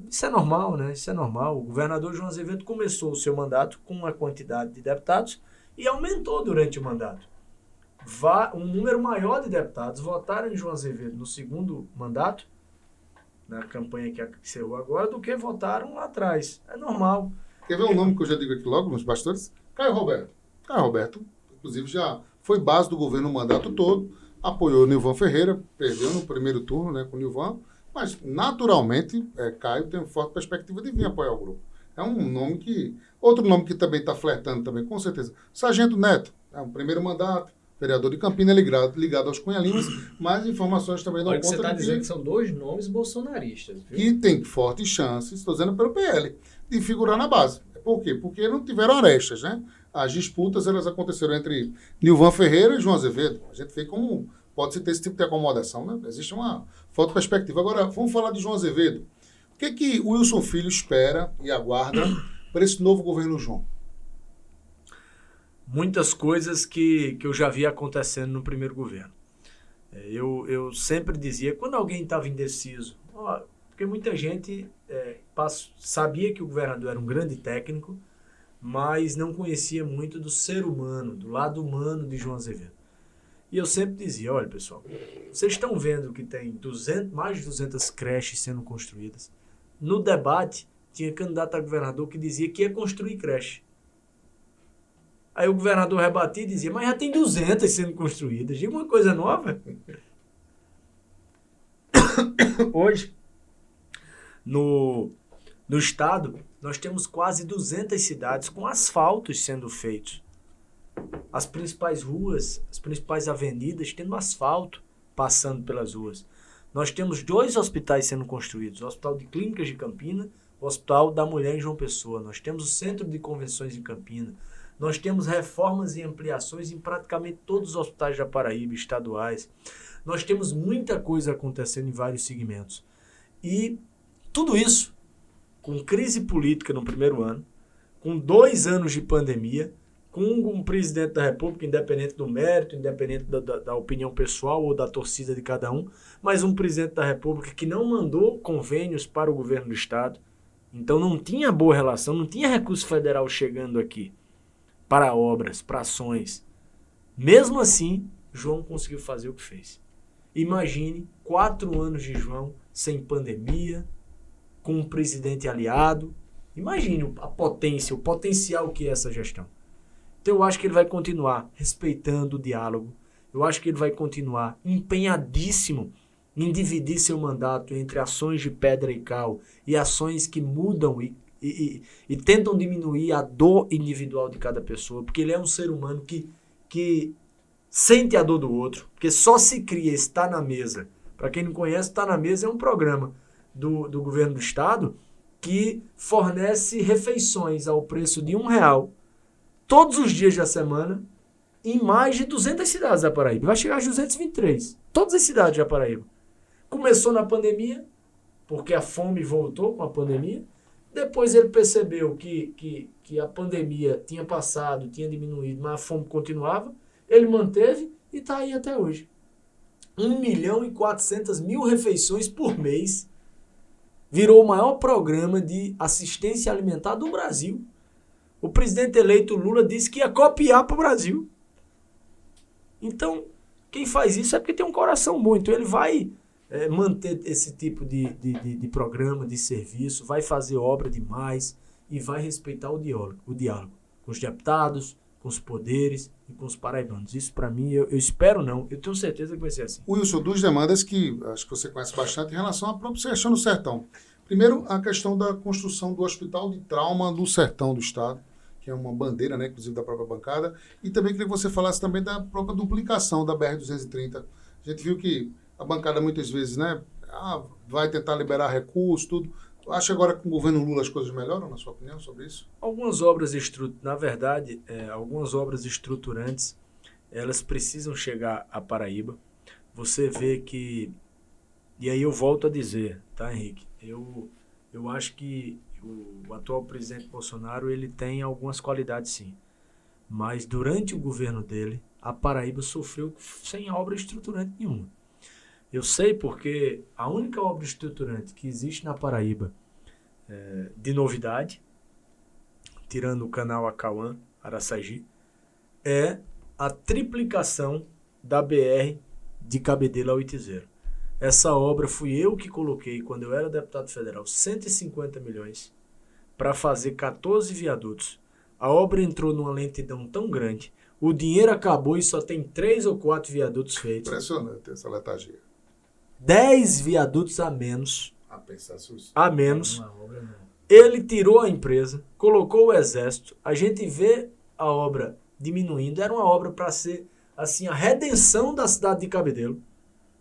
Isso é normal, né? Isso é normal. O governador João Azevedo começou o seu mandato com uma quantidade de deputados e aumentou durante o mandato. Um número maior de deputados votaram em João Azevedo no segundo mandato, na campanha que encerrou agora, do que votaram lá atrás. É normal. Quer ver um nome que eu já digo aqui logo nos bastidores? Caio Roberto. Caio Roberto, inclusive, já foi base do governo o mandato todo, apoiou o Nilvan Ferreira, perdeu no primeiro turno, né, com o Nilvan, mas, naturalmente, Caio tem uma forte perspectiva de vir apoiar o grupo. É um nome que... Outro nome que também está flertando também, com certeza. Sargento Neto, um primeiro mandato, vereador de Campina, ligado aos Cunha Limas, mas informações também não contam. Você está dizendo que são dois nomes bolsonaristas, viu? Que tem fortes chances, estou dizendo pelo PL, de figurar na base. Por quê? Porque não tiveram arestas, né? As disputas, elas aconteceram entre Nilvan Ferreira e João Azevedo. A gente vê como pode-se ter esse tipo de acomodação, né? Existe uma forte perspectiva. Agora, vamos falar de João Azevedo. O que o Wilson Filho espera e aguarda para esse novo governo João? Muitas coisas que eu já vi acontecendo no primeiro governo. Eu sempre dizia, quando alguém estava indeciso, porque muita gente sabia que o governador era um grande técnico, mas não conhecia muito do ser humano, do lado humano de João Azevedo. E eu sempre dizia, olha pessoal, vocês estão vendo que tem mais de 200 creches sendo construídas. No debate, tinha candidato a governador que dizia que ia construir creche. Aí o governador rebatia e dizia, mas já tem 200 sendo construídas. Diga uma coisa nova. Hoje, no estado, nós temos quase 200 cidades com asfaltos sendo feitos. As principais ruas, as principais avenidas tendo asfalto passando pelas ruas. Nós temos 2 hospitais sendo construídos, o Hospital de Clínicas de Campina, o Hospital da Mulher em João Pessoa. Nós temos o Centro de Convenções em Campina. Nós temos reformas e ampliações em praticamente todos os hospitais da Paraíba, estaduais. Nós temos muita coisa acontecendo em vários segmentos. E tudo isso com crise política no primeiro ano, com 2 anos de pandemia, com um presidente da República, independente do mérito, independente da opinião pessoal ou da torcida de cada um, mas um presidente da República que não mandou convênios para o governo do Estado. Então não tinha boa relação, não tinha recurso federal chegando aqui para obras, para ações. Mesmo assim, João conseguiu fazer o que fez. Imagine 4 anos de João sem pandemia, com um presidente aliado. Imagine a potência, o potencial que é essa gestão. Então eu acho que ele vai continuar respeitando o diálogo. Eu acho que ele vai continuar empenhadíssimo em dividir seu mandato entre ações de pedra e cal e ações que mudam e e tentam diminuir a dor individual de cada pessoa, porque ele é um ser humano que sente a dor do outro, porque só se cria Está na Mesa. Para quem não conhece, Está na Mesa é um programa do governo do estado que fornece refeições ao preço de R$1 todos os dias da semana em mais de 200 cidades da Paraíba. Vai chegar a 223. Todas as cidades da Paraíba. Começou na pandemia, porque a fome voltou com a pandemia. Depois ele percebeu que a pandemia tinha passado, tinha diminuído, mas a fome continuava. Ele manteve e está aí até hoje. 1.400.000 refeições por mês. Virou o maior programa de assistência alimentar do Brasil. O presidente eleito Lula disse que ia copiar para o Brasil. Então, quem faz isso é porque tem um coração bom. Então ele vai manter esse tipo de programa, de serviço, vai fazer obra demais e vai respeitar o diálogo com os deputados, com os poderes e com os paraibanos. Isso, para mim, eu espero não. Eu tenho certeza que vai ser assim. Wilson, duas demandas que acho que você conhece bastante em relação à própria questão do Sertão. Primeiro, a questão da construção do Hospital de Trauma do Sertão do Estado, que é uma bandeira, né, inclusive da própria bancada. E também queria que você falasse também da própria duplicação da BR-230. A gente viu que a bancada muitas vezes, né, vai tentar liberar recursos, tudo. Acha agora que com o governo Lula as coisas melhoram, na sua opinião, sobre isso? Algumas obras algumas obras estruturantes, elas precisam chegar à Paraíba. Você vê que, e aí eu volto a dizer, tá, Henrique? Eu acho que o atual presidente Bolsonaro, ele tem algumas qualidades, sim. Mas durante o governo dele, a Paraíba sofreu sem obra estruturante nenhuma. Eu sei porque a única obra estruturante que existe na Paraíba, de novidade, tirando o canal Acauã, Araçagi, é a triplicação da BR de Cabedelo a Oitizeira. Essa obra fui eu que coloquei, quando eu era deputado federal, 150 milhões para fazer 14 viadutos. A obra entrou numa lentidão tão grande, o dinheiro acabou e só tem 3 ou 4 viadutos feitos. Impressionante essa letargia. 10 viadutos a menos. A menos. Uma obra não. Ele tirou a empresa, colocou o exército. A gente vê a obra diminuindo. Era uma obra para ser assim, a redenção da cidade de Cabedelo.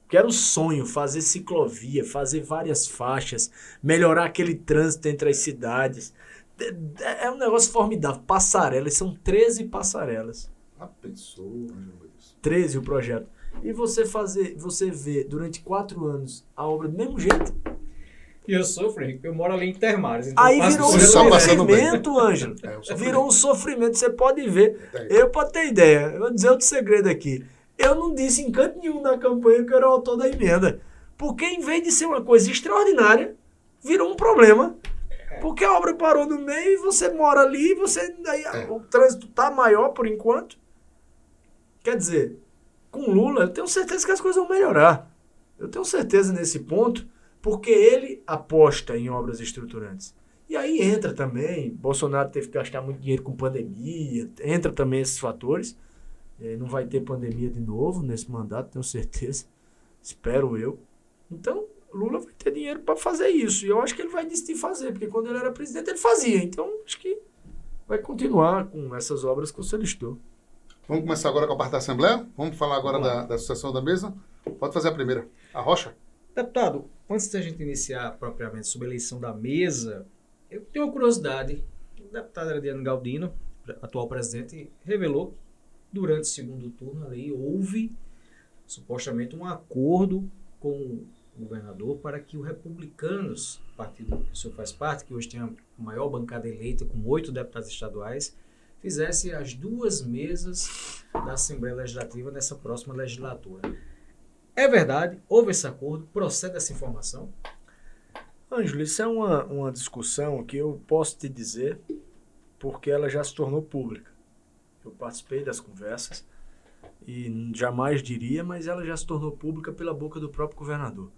Que era um sonho, fazer ciclovia, fazer várias faixas, melhorar aquele trânsito entre as cidades. É um negócio formidável. Passarelas, são 13 passarelas. Pensou, 13 o projeto. E você vê durante 4 anos a obra do mesmo jeito. E eu sofro, Henrique, eu moro ali em Termares. Então aí virou um sofrimento, Ângelo. Virou um sofrimento, você pode ver. Eu, pra ter ideia, eu vou dizer outro segredo aqui. Eu não disse em canto nenhum na campanha que eu era o autor da emenda. Porque em vez de ser uma coisa extraordinária, virou um problema. Porque a obra parou no meio e você mora ali, o trânsito tá maior por enquanto. Quer dizer, com Lula, eu tenho certeza que as coisas vão melhorar. Eu tenho certeza nesse ponto, porque ele aposta em obras estruturantes. E aí entra também, Bolsonaro teve que gastar muito dinheiro com pandemia, entra também esses fatores. Não vai ter pandemia de novo nesse mandato, tenho certeza. Espero eu. Então, Lula vai ter dinheiro para fazer isso. E eu acho que ele vai decidir fazer, porque quando ele era presidente, ele fazia. Então, acho que vai continuar com essas obras que você listou. Vamos começar agora com a parte da Assembleia? Vamos falar agora da sucessão da mesa? Pode fazer a primeira. A Rocha? Deputado, antes da gente iniciar propriamente sobre a eleição da mesa, eu tenho uma curiosidade. O deputado Adriano Galdino, atual presidente, revelou que durante o segundo turno ali houve supostamente um acordo com o governador para que os republicanos, partido que o senhor faz parte, que hoje tem a maior bancada eleita com 8 deputados estaduais, fizesse as 2 mesas da Assembleia Legislativa nessa próxima legislatura. É verdade? Houve esse acordo? Procede essa informação? Ângelo, isso é uma discussão que eu posso te dizer porque ela já se tornou pública. Eu participei das conversas e jamais diria, mas ela já se tornou pública pela boca do próprio governador.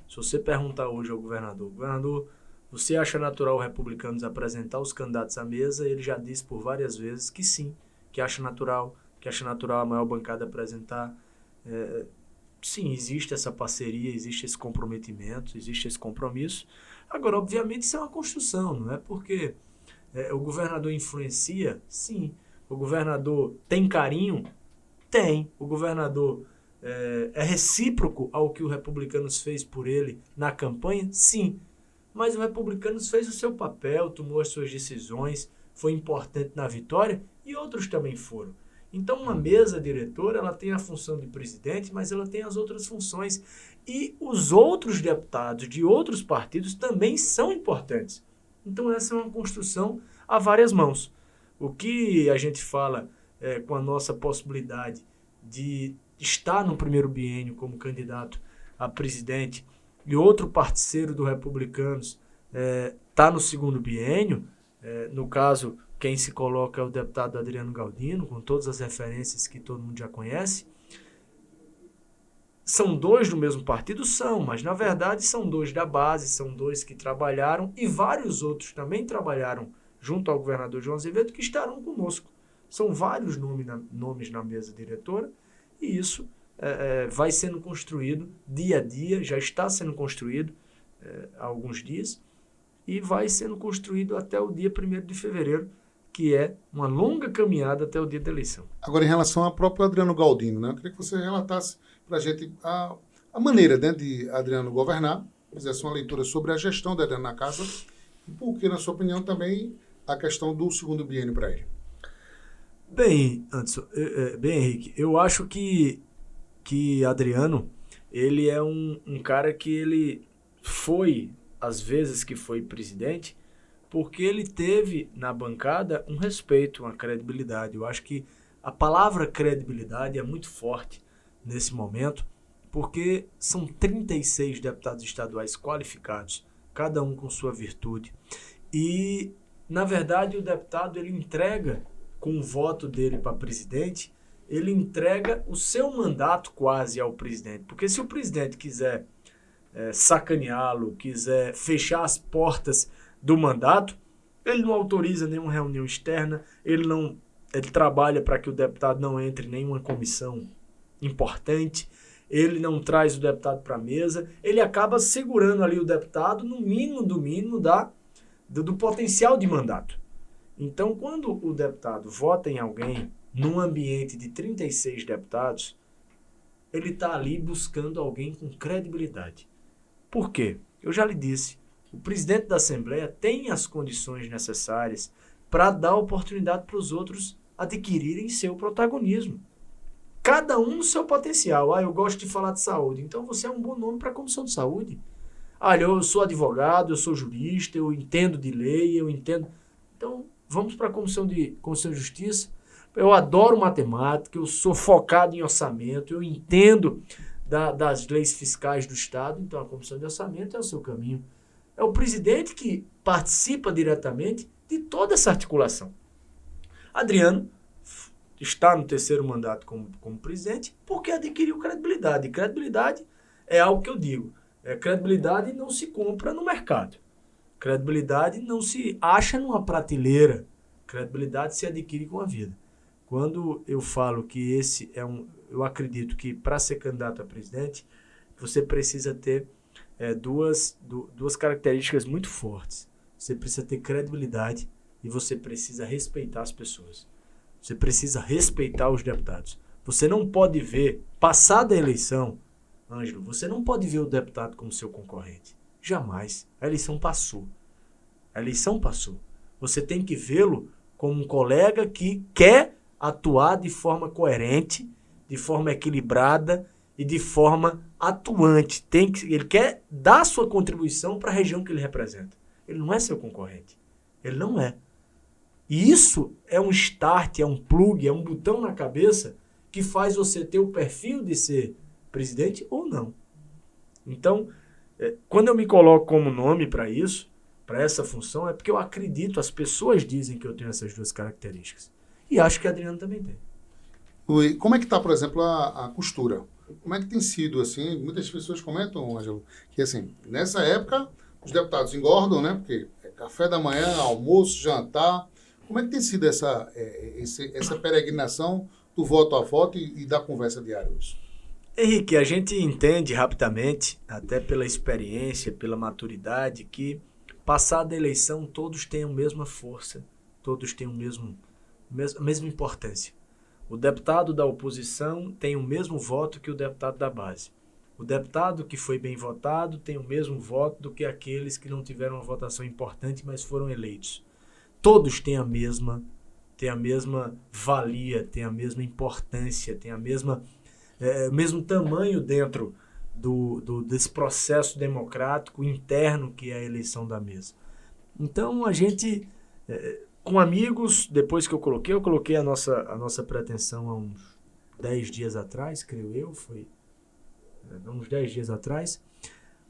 Se você perguntar hoje ao governador, você acha natural os republicanos apresentar os candidatos à mesa? Ele já disse por várias vezes que sim, que acha natural a maior bancada apresentar. sim, existe essa parceria, existe esse comprometimento, existe esse compromisso. Agora, obviamente, isso é uma construção, não é porque o governador influencia, sim. O governador tem carinho? Tem. O governador é recíproco ao que o Republicanos fez por ele na campanha? Sim. Mas o Republicanos fez o seu papel, tomou as suas decisões, foi importante na vitória e outros também foram. Então, uma mesa diretora, ela tem a função de presidente, mas ela tem as outras funções. E os outros deputados de outros partidos também são importantes. Então, essa é uma construção a várias mãos. O que a gente fala com a nossa possibilidade de estar no primeiro biênio como candidato a presidente e outro parceiro do Republicanos está no segundo biênio, no caso, quem se coloca é o deputado Adriano Galdino, com todas as referências que todo mundo já conhece. São dois do mesmo partido? São, mas na verdade são dois da base, são dois que trabalharam e vários outros também trabalharam junto ao governador João Azevedo que estarão conosco. São vários nomes na mesa diretora e isso vai sendo construído dia a dia, já está sendo construído há alguns dias e vai sendo construído até o dia 1º de fevereiro, que é uma longa caminhada até o dia da eleição. Agora, em relação ao próprio Adriano Galdino, né, eu queria que você relatasse para a gente a maneira, né, de Adriano governar, fizesse uma leitura sobre a gestão de Adriano na casa e por que, na sua opinião, também a questão do segundo biênio para ele. Bem, Anderson, Henrique, eu acho que Adriano, ele é um cara que ele foi, às vezes que foi presidente, porque ele teve na bancada um respeito, uma credibilidade. Eu acho que a palavra credibilidade é muito forte nesse momento, porque são 36 deputados estaduais qualificados, cada um com sua virtude. E, na verdade, o deputado ele entrega, com o voto dele para presidente, ele entrega o seu mandato quase ao presidente. Porque se o presidente quiser sacaneá-lo, quiser fechar as portas do mandato, ele não autoriza nenhuma reunião externa, ele trabalha para que o deputado não entre em nenhuma comissão importante, ele não traz o deputado para a mesa, ele acaba segurando ali o deputado no mínimo do mínimo do potencial de mandato. Então, quando o deputado vota em alguém num ambiente de 36 deputados, ele está ali buscando alguém com credibilidade. Por quê? Eu já lhe disse, o presidente da Assembleia tem as condições necessárias para dar oportunidade para os outros adquirirem seu protagonismo. Cada um no seu potencial. Eu gosto de falar de saúde. Então você é um bom nome para a Comissão de Saúde. Eu sou advogado, eu sou jurista, eu entendo de lei, eu entendo... Então vamos para a Comissão de Justiça. Eu adoro matemática, eu sou focado em orçamento, eu entendo das leis fiscais do Estado. Então a Comissão de Orçamento é o seu caminho. É o presidente que participa diretamente de toda essa articulação. Adriano está no 3º mandato como presidente porque adquiriu credibilidade. E credibilidade é algo que eu digo. Credibilidade não se compra no mercado. Credibilidade não se acha numa prateleira. Credibilidade se adquire com a vida. Quando eu falo que esse eu acredito que para ser candidato a presidente, você precisa ter duas características muito fortes. Você precisa ter credibilidade e você precisa respeitar as pessoas. Você precisa respeitar os deputados. Você não pode ver, passada a eleição, Ângelo, você não pode ver o deputado como seu concorrente. Jamais. A eleição passou. A eleição passou. Você tem que vê-lo como um colega que quer atuar de forma coerente, de forma equilibrada e de forma atuante. Ele quer dar sua contribuição para a região que ele representa. Ele não é seu concorrente. Ele não é. E isso é um start, é um plug, é um botão na cabeça que faz você ter o perfil de ser presidente ou não. Então, quando eu me coloco como nome para isso, para essa função, é porque eu acredito, as pessoas dizem que eu tenho essas duas características. E acho que Adriano também tem. Como é que está, por exemplo, a costura? Como é que tem sido, assim? Muitas pessoas comentam, Ângelo, que assim, nessa época os deputados engordam, né? Porque é café da manhã, almoço, jantar. Como é que tem sido essa peregrinação do voto a voto e da conversa diária hoje? Henrique, a gente entende rapidamente, até pela experiência, pela maturidade, que passada a eleição todos têm a mesma força, todos têm a mesma importância. O deputado da oposição tem o mesmo voto que o deputado da base. O deputado que foi bem votado tem o mesmo voto do que aqueles que não tiveram uma votação importante, mas foram eleitos. Todos têm a mesma valia, têm a mesma importância, têm o mesmo tamanho dentro desse processo democrático interno que é a eleição da mesa. Então, a gente, com amigos, depois que eu coloquei a nossa pretensão há uns 10 dias atrás, creio eu, foi uns 10 dias atrás,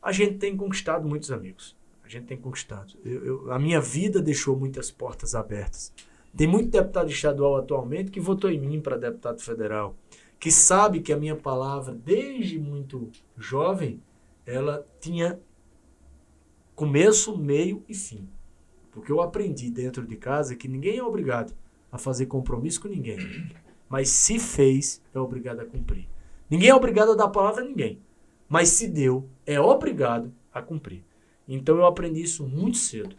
a gente tem conquistado muitos amigos. A gente tem conquistado. A minha vida deixou muitas portas abertas. Tem muito deputado estadual atualmente que votou em mim para deputado federal, que sabe que a minha palavra, desde muito jovem, ela tinha começo, meio e fim. Porque eu aprendi dentro de casa que ninguém é obrigado a fazer compromisso com ninguém. Mas se fez, é obrigado a cumprir. Ninguém é obrigado a dar a palavra a ninguém. Mas se deu, é obrigado a cumprir. Então eu aprendi isso muito cedo.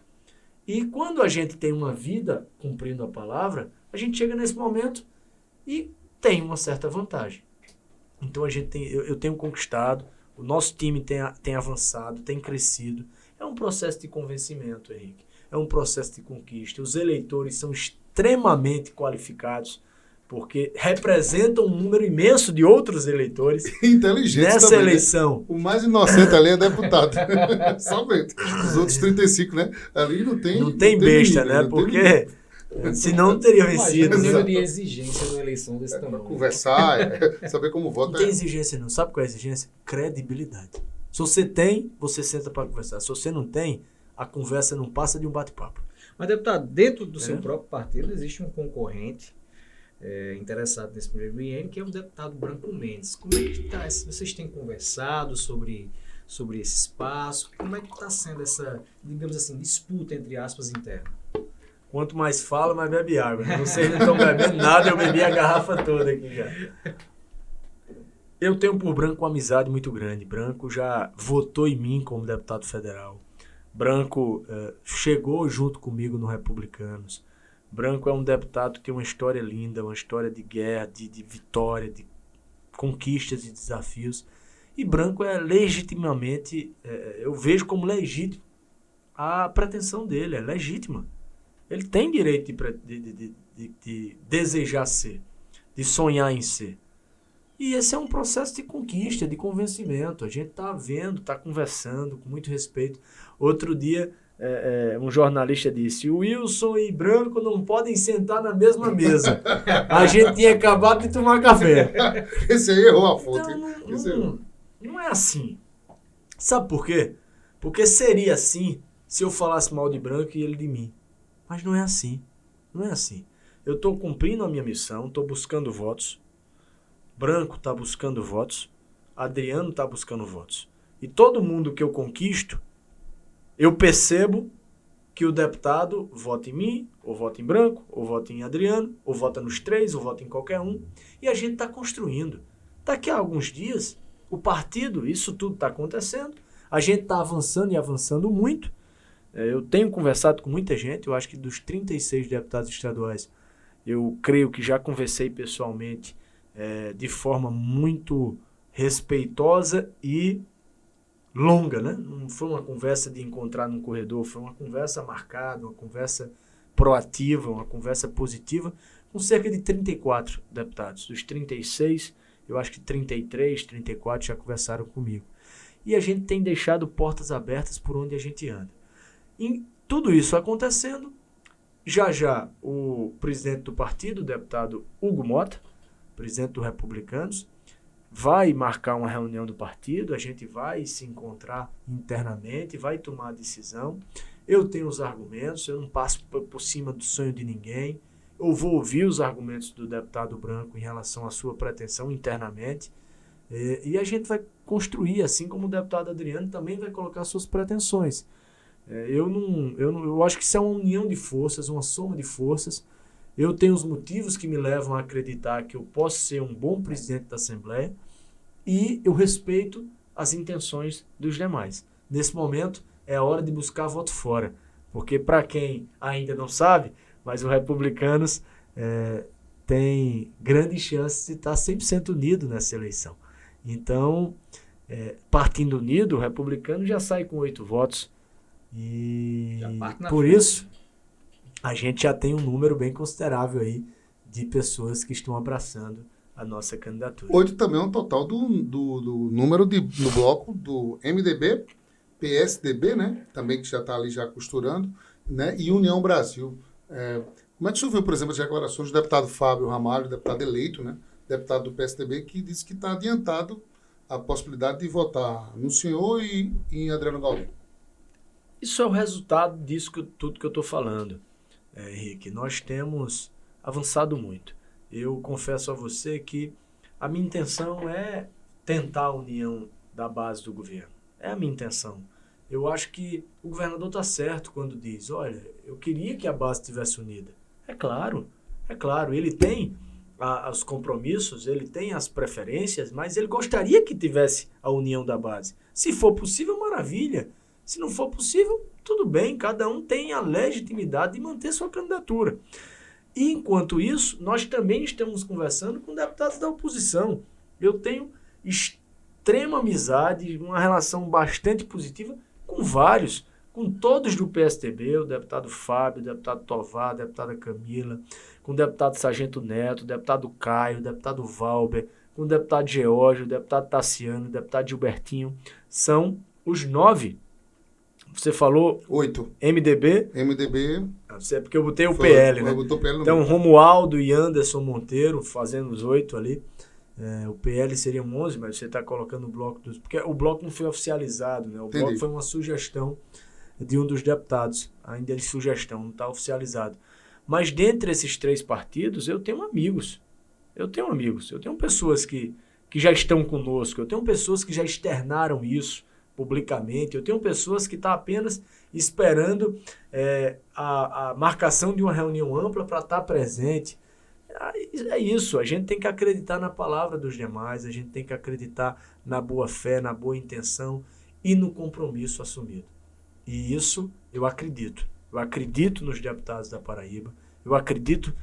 E quando a gente tem uma vida cumprindo a palavra, a gente chega nesse momento e tem uma certa vantagem. Então eu tenho conquistado, o nosso time tem avançado, tem crescido. É um processo de convencimento, Henrique. É um processo de conquista. Os eleitores são extremamente qualificados, porque representam um número imenso de outros eleitores. Inteligentes nessa também, eleição. Né? O mais inocente ali é deputado. Somente. Os outros 35, né? Ali não tem besta, menino, né? Porque senão não teria vencido. O nível de exigência da eleição desse tamanho. Conversar, saber como vota. Não tem exigência não. Sabe qual é a exigência? Credibilidade. Se você tem, você senta para conversar. Se você não tem, a conversa não passa de um bate-papo. Mas, deputado, dentro do seu próprio partido existe um concorrente interessado nesse primeiro biênio, que é o deputado Branco Mendes. Como é que está? Vocês têm conversado sobre esse espaço? Como é que está sendo essa, digamos assim, disputa, entre aspas, interna? Quanto mais fala, mais bebe água. Vocês não estão bebendo nada, eu bebi a garrafa toda aqui já. Eu tenho por Branco uma amizade muito grande. Branco já votou em mim como deputado federal. Branco chegou junto comigo no Republicanos. Branco é um deputado que tem uma história linda, uma história de guerra, de vitória, de conquistas e desafios. E Branco é legitimamente, eu vejo como legítimo a pretensão dele, é legítima. Ele tem direito de desejar ser, de sonhar em ser. E esse é um processo de conquista, de convencimento. A gente está vendo, está conversando com muito respeito. Outro dia, um jornalista disse: o Wilson e Branco não podem sentar na mesma mesa. A gente tinha acabado de tomar café. Esse aí errou a fonte. Então, não é assim. Sabe por quê? Porque seria assim se eu falasse mal de Branco e ele de mim. Mas não é assim. Não é assim. Eu estou cumprindo a minha missão, estou buscando votos. Branco está buscando votos. Adriano está buscando votos. E todo mundo que eu conquisto, eu percebo que o deputado vota em mim, ou vota em Branco, ou vota em Adriano, ou vota nos três, ou vota em qualquer um. E a gente está construindo. Daqui a alguns dias, o partido, isso tudo está acontecendo. A gente está avançando e avançando muito. Eu tenho conversado com muita gente. Eu acho que dos 36 deputados estaduais, eu creio que já conversei pessoalmente de forma muito respeitosa e longa, né? Não foi uma conversa de encontrar num corredor, foi uma conversa marcada, uma conversa proativa, uma conversa positiva, com cerca de 34 deputados. Dos 36, eu acho que 33, 34 já conversaram comigo. E a gente tem deixado portas abertas por onde a gente anda. E tudo isso acontecendo, já o presidente do partido, o deputado Hugo Mota, presidente do Republicanos, vai marcar uma reunião do partido, a gente vai se encontrar internamente, vai tomar a decisão. Eu tenho os argumentos, eu não passo por cima do sonho de ninguém. Eu vou ouvir os argumentos do deputado Branco em relação à sua pretensão internamente. E a gente vai construir, assim como o deputado Adriano também vai colocar suas pretensões. Eu acho que isso é uma união de forças, uma soma de forças. Eu tenho os motivos que me levam a acreditar que eu posso ser um bom presidente da Assembleia e eu respeito as intenções dos demais. Nesse momento, é a hora de buscar voto fora, porque para quem ainda não sabe, mas o Republicanos tem grandes chances de estar 100% unido nessa eleição. Então, partindo unido, o Republicano já sai com 8 votos e por isso a gente já tem um número bem considerável aí de pessoas que estão abraçando a nossa candidatura. 8 também é um total do número no bloco do MDB, PSDB, né? Também que já está ali já costurando, né? E União Brasil. Como é que o senhor viu, por exemplo, as declarações do deputado Fábio Ramalho, deputado eleito, né? Deputado do PSDB, que disse que está adiantado a possibilidade de votar no senhor e em Adriano Galdino? Isso é o resultado disso tudo que eu estou falando, Henrique. Nós temos avançado muito. Eu confesso a você que a minha intenção é tentar a união da base do governo. É a minha intenção. Eu acho que o governador está certo quando diz, olha, eu queria que a base estivesse unida. É claro, ele tem os compromissos, ele tem as preferências, mas ele gostaria que tivesse a união da base. Se for possível, maravilha. Se não for possível, tudo bem, cada um tem a legitimidade de manter sua candidatura. E, enquanto isso, nós também estamos conversando com deputados da oposição. Eu tenho extrema amizade, uma relação bastante positiva com vários, com todos do PSDB, o deputado Fábio, o deputado Tovar, a deputada Camila, com o deputado Sargento Neto, o deputado Caio, o deputado Valber, com o deputado Geórgio, o deputado Tassiano, o deputado Gilbertinho. São os 9. Você falou 8. MDB. É porque eu botei o PL, né? Então, Romualdo e Anderson Monteiro fazendo os 8 ali. O PL seriam 11, mas você está colocando o bloco dos... Porque o bloco não foi oficializado, né? O bloco foi uma sugestão de um dos deputados. Ainda é de sugestão, não está oficializado. Mas dentre esses 3 partidos, eu tenho amigos. Eu tenho pessoas que já estão conosco. Eu tenho pessoas que já externaram isso publicamente. Eu tenho pessoas que estão apenas esperando a marcação de uma reunião ampla para estar presente. É isso, a gente tem que acreditar na palavra dos demais, a gente tem que acreditar na boa fé, na boa intenção e no compromisso assumido. E isso eu acredito. Eu acredito nos deputados da Paraíba, eu acredito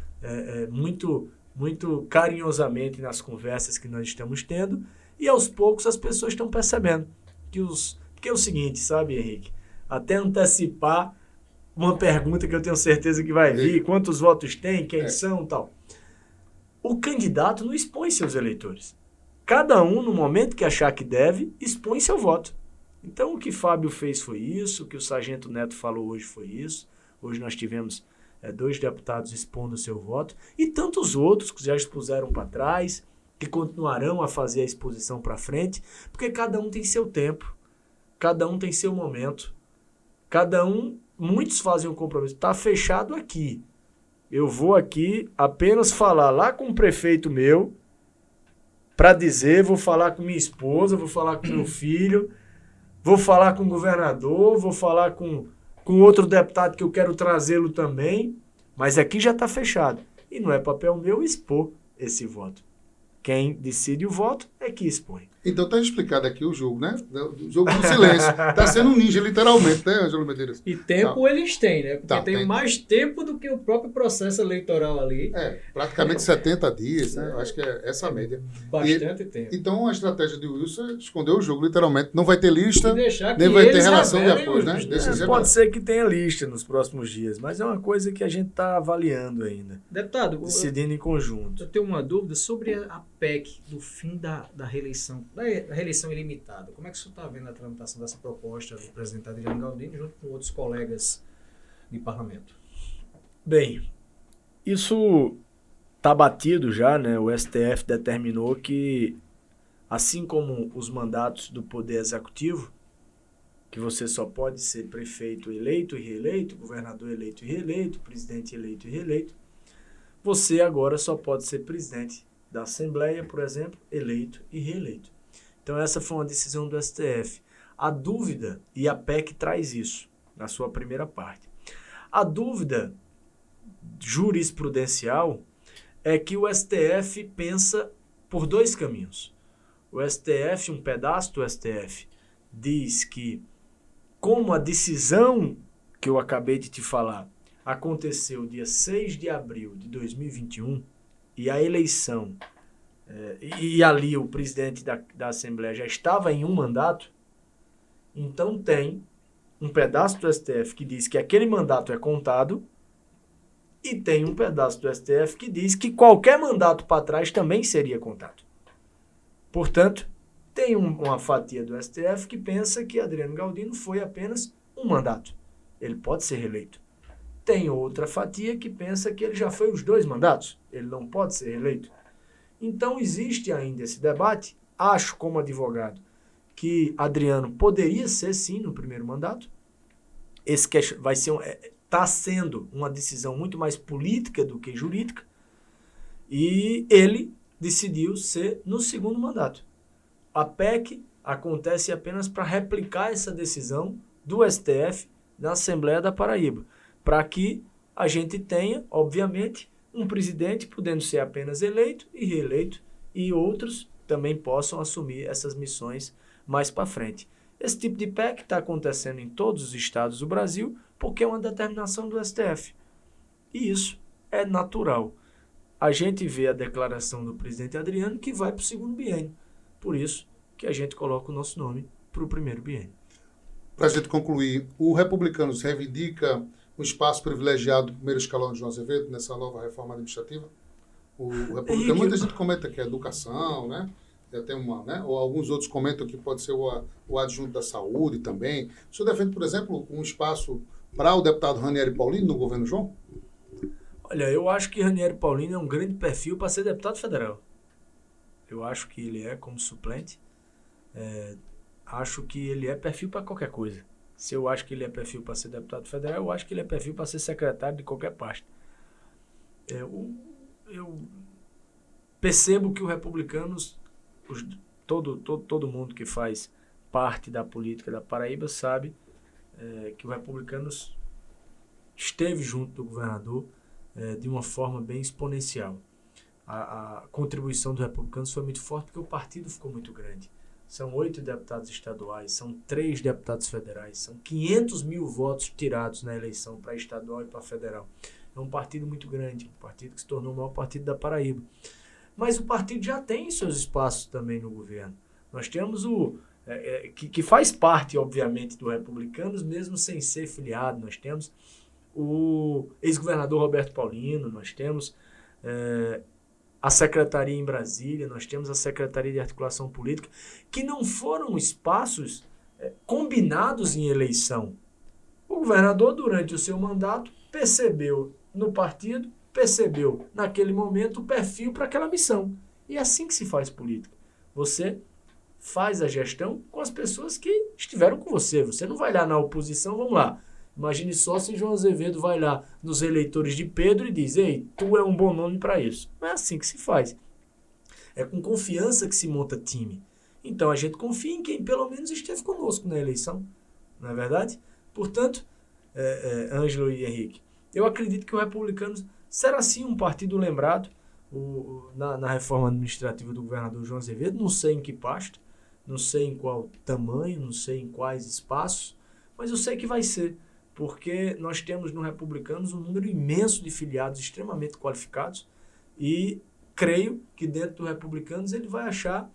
muito, muito carinhosamente nas conversas que nós estamos tendo e aos poucos as pessoas estão percebendo porque é o seguinte, sabe, Henrique? Até antecipar uma pergunta que eu tenho certeza que vai vir, quantos votos tem, quem são e tal. O candidato não expõe seus eleitores. Cada um, no momento que achar que deve, expõe seu voto. Então, o que Fábio fez foi isso, o que o Sargento Neto falou hoje foi isso. Hoje nós tivemos 2 deputados expondo o seu voto e tantos outros que já expuseram para trás, que continuarão a fazer a exposição para frente, porque cada um tem seu tempo, cada um tem seu momento, muitos fazem um compromisso. Está fechado aqui. Eu vou aqui apenas falar lá com o prefeito meu para dizer, vou falar com minha esposa, vou falar com meu filho, vou falar com o governador, vou falar com outro deputado que eu quero trazê-lo também, mas aqui já está fechado. E não é papel meu expor esse voto. Quem decide o voto é que expõe. Então tá explicado aqui o jogo, né? O jogo do silêncio. Tá sendo um ninja, literalmente, né, Ângelo Medeiros? E tempo eles têm, né? Porque tem mais tempo do que o próprio processo eleitoral ali. Praticamente 70 dias, né? Eu acho que é essa a média. Bastante tempo. Então a estratégia de Wilson é esconder o jogo, literalmente. Não vai ter lista, nem vai ter relação de apoio, né? Pode ser que tenha lista nos próximos dias, mas é uma coisa que a gente está avaliando ainda. Deputado, decidindo em conjunto. Eu tenho uma dúvida sobre a PEC do fim da reeleição. Da reeleição ilimitada. Como é que o senhor está vendo a tramitação dessa proposta do presidente Adriano Galdino junto com outros colegas de parlamento? Bem, isso está batido já, né? O STF determinou que, assim como os mandatos do Poder Executivo, que você só pode ser prefeito eleito e reeleito, governador eleito e reeleito, presidente eleito e reeleito, você agora só pode ser presidente da Assembleia, por exemplo, eleito e reeleito. Então essa foi uma decisão do STF. A dúvida, e a PEC traz isso na sua primeira parte, a dúvida jurisprudencial é que o STF pensa por 2 caminhos. O STF, um pedaço do STF, diz que, como a decisão que eu acabei de te falar aconteceu dia 6 de abril de 2021 e a eleição, e ali o presidente da Assembleia já estava em um mandato, então tem um pedaço do STF que diz que aquele mandato é contado e tem um pedaço do STF que diz que qualquer mandato para trás também seria contado. Portanto, tem uma fatia do STF que pensa que Adriano Galdino foi apenas um mandato. Ele pode ser reeleito. Tem outra fatia que pensa que ele já foi os 2 mandatos. Ele não pode ser reeleito. Então, existe ainda esse debate. Acho, como advogado, que Adriano poderia ser, sim, no primeiro mandato. Esse vai ser está sendo uma decisão muito mais política do que jurídica. E ele decidiu ser no segundo mandato. A PEC acontece apenas para replicar essa decisão do STF na Assembleia da Paraíba, para que a gente tenha, obviamente, um presidente podendo ser apenas eleito e reeleito, e outros também possam assumir essas missões mais para frente. Esse tipo de PEC está acontecendo em todos os estados do Brasil, porque é uma determinação do STF. E isso é natural. A gente vê a declaração do presidente Adriano que vai para o segundo biênio. Por isso que a gente coloca o nosso nome para o primeiro biênio. Para a gente concluir, o Republicanos reivindica um espaço privilegiado do primeiro escalão de João Azevedo nessa nova reforma administrativa? O Republicano, muita gente comenta que é educação, né? Tem uma, né? Ou alguns outros comentam que pode ser o adjunto da saúde também. O senhor defende, por exemplo, um espaço para o deputado Ranieri Paulino no governo João? Olha, eu acho que Ranieri Paulino é um grande perfil para ser deputado federal. Eu acho que ele é como suplente. Acho que ele é perfil para qualquer coisa. Se eu acho que ele é perfil para ser deputado federal, eu acho que ele é perfil para ser secretário de qualquer pasta. Eu percebo que o Republicanos, todo mundo que faz parte da política da Paraíba sabe que o Republicanos esteve junto do governador de uma forma bem exponencial. A contribuição dos Republicanos foi muito forte porque o partido ficou muito grande. São 8 deputados estaduais, são 3 deputados federais, são 500 mil votos tirados na eleição para estadual e para federal. É um partido muito grande, um partido que se tornou o maior partido da Paraíba. Mas o partido já tem seus espaços também no governo. Nós temos que faz parte, obviamente, do Republicanos, mesmo sem ser filiado. Nós temos o ex-governador Roberto Paulino, nós temos a Secretaria em Brasília, nós temos a Secretaria de Articulação Política, que não foram espaços combinados em eleição. O governador, durante o seu mandato, percebeu no partido, percebeu naquele momento o perfil para aquela missão. E é assim que se faz política. Você faz a gestão com as pessoas que estiveram com você. Você não vai lá na oposição, vamos lá. Imagine só se João Azevedo vai lá nos eleitores de Pedro e diz: ei, tu é um bom nome para isso. Não é assim que se faz. É com confiança que se monta time. Então a gente confia em quem pelo menos esteve conosco na eleição. Não é verdade? Portanto, Ângelo e Henrique, eu acredito que o Republicanos será sim um partido lembrado na reforma administrativa do governador João Azevedo. Não sei em que pasta, não sei em qual tamanho, não sei em quais espaços, mas eu sei que vai ser. Porque nós temos no Republicanos um número imenso de filiados extremamente qualificados e creio que dentro do Republicanos ele vai achar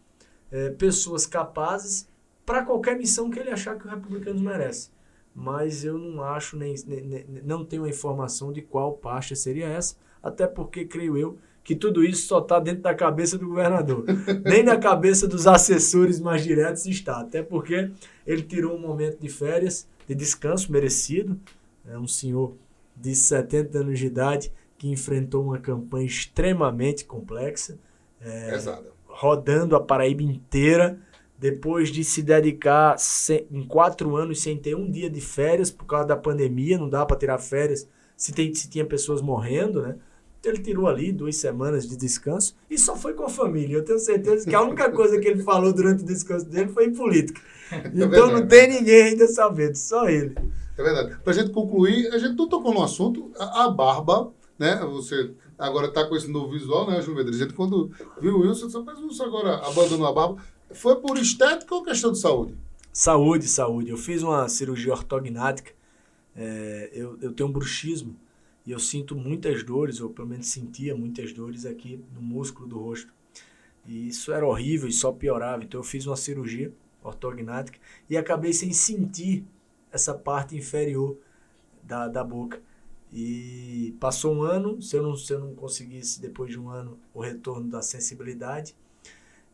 pessoas capazes para qualquer missão que ele achar que o Republicanos merece. Mas eu não acho, não tenho a informação de qual pasta seria essa, até porque creio eu que tudo isso só está dentro da cabeça do governador. Nem na cabeça dos assessores mais diretos está, até porque ele tirou um momento de férias, de descanso merecido. É um senhor de 70 anos de idade que enfrentou uma campanha extremamente complexa, rodando a Paraíba inteira, depois de se dedicar em 4 anos sem ter um dia de férias por causa da pandemia. Não dá para tirar férias se tinha pessoas morrendo, né? Então ele tirou ali 2 semanas de descanso e só foi com a família. Eu tenho certeza que a única coisa que ele falou durante o descanso dele foi em política. Então não tem ninguém ainda sabendo, só ele. É verdade. Para a gente concluir, a gente não tocou no assunto, a barba, né? Você agora está com esse novo visual, né, Júlio Medeiros? A gente quando viu o Wilson, disse: mas o Wilson agora abandonou a barba. Foi por estética ou questão de saúde? Saúde. Eu fiz uma cirurgia ortognática. Eu tenho um bruxismo e eu sinto muitas dores, ou pelo menos sentia muitas dores aqui no músculo do rosto. E isso era horrível e só piorava. Então eu fiz uma cirurgia ortognática e acabei sem sentir essa parte inferior da boca. E passou um ano, se eu não conseguisse depois de um ano o retorno da sensibilidade,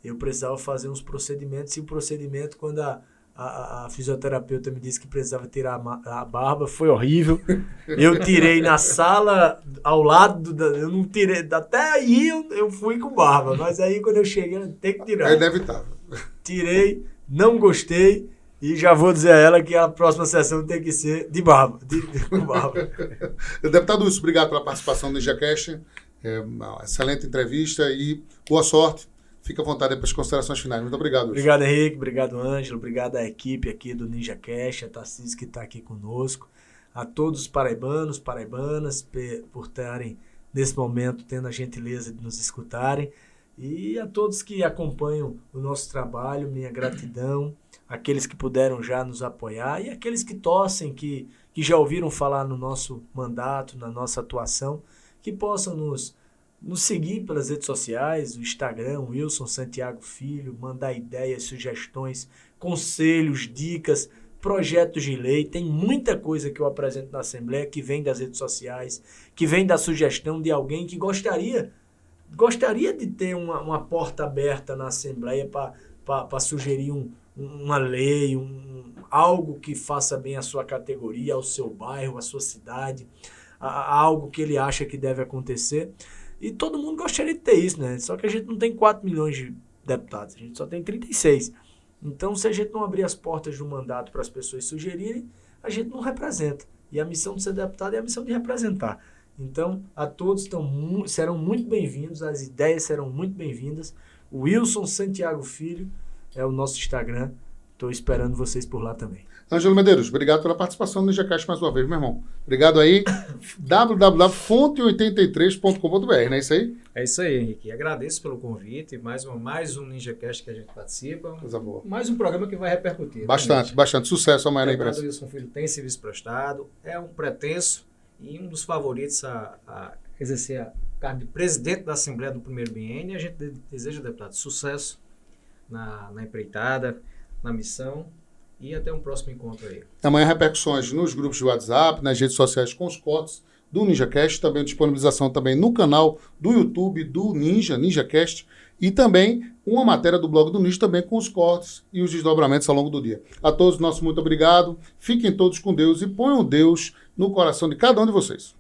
eu precisava fazer uns procedimentos. E o procedimento, quando a fisioterapeuta me disse que precisava tirar a barba, foi horrível. Eu tirei na sala ao lado, eu não tirei, até aí eu fui com barba, mas aí quando eu cheguei, eu tenho que tirar. É inevitável. Tirei, não gostei e já vou dizer a ela que a próxima sessão tem que ser de barba. Com barba. Deputado Wilson, obrigado pela participação no NinjaCast. Uma excelente entrevista e boa sorte. Fica à vontade para as considerações finais. Muito obrigado, Wilson. Obrigado, Henrique. Obrigado, Ângelo. Obrigado à equipe aqui do NinjaCast, a Tarcísio que está aqui conosco. A todos os paraibanos, paraibanas, por estarem, nesse momento, tendo a gentileza de nos escutarem. E a todos que acompanham o nosso trabalho, minha gratidão. Aqueles que puderam já nos apoiar e aqueles que torcem, que já ouviram falar no nosso mandato, na nossa atuação, que possam nos seguir pelas redes sociais, o Instagram, Wilson Santiago Filho, mandar ideias, sugestões, conselhos, dicas, projetos de lei. Tem muita coisa que eu apresento na Assembleia que vem das redes sociais, que vem da sugestão de alguém que gostaria de ter uma porta aberta na Assembleia para sugerir uma lei, algo que faça bem à sua categoria, ao seu bairro, à sua cidade, algo que ele acha que deve acontecer. E todo mundo gostaria de ter isso, né? Só que a gente não tem 4 milhões de deputados, a gente só tem 36. Então, se a gente não abrir as portas do mandato para as pessoas sugerirem, a gente não representa. E a missão de ser deputado é a missão de representar. Então, a todos serão muito bem-vindos, as ideias serão muito bem-vindas. O Wilson Santiago Filho é o nosso Instagram. Estou esperando vocês por lá também. Ângelo Medeiros, obrigado pela participação no NinjaCast mais uma vez, meu irmão. Obrigado aí. www.fonte83.com.br, não é isso aí? É isso aí, Henrique. Agradeço pelo convite. Mais um NinjaCast que a gente participa. Coisa boa. Mais um programa que vai repercutir. Bastante. Sucesso amanhã na imprensa. O Wilson Filho tem serviço prestado, é um pretenso e um dos favoritos a exercer a cargo de presidente da Assembleia do primeiro biênio. A gente deseja, deputado, sucesso na empreitada, na missão. E até um próximo encontro aí. Amanhã repercussões nos grupos de WhatsApp, nas redes sociais com os cortes do NinjaCast, também disponibilização também no canal do YouTube do NinjaCast e também uma matéria do blog do Ninja também com os cortes e os desdobramentos ao longo do dia. A todos, nosso muito obrigado. Fiquem todos com Deus e ponham Deus no coração de cada um de vocês.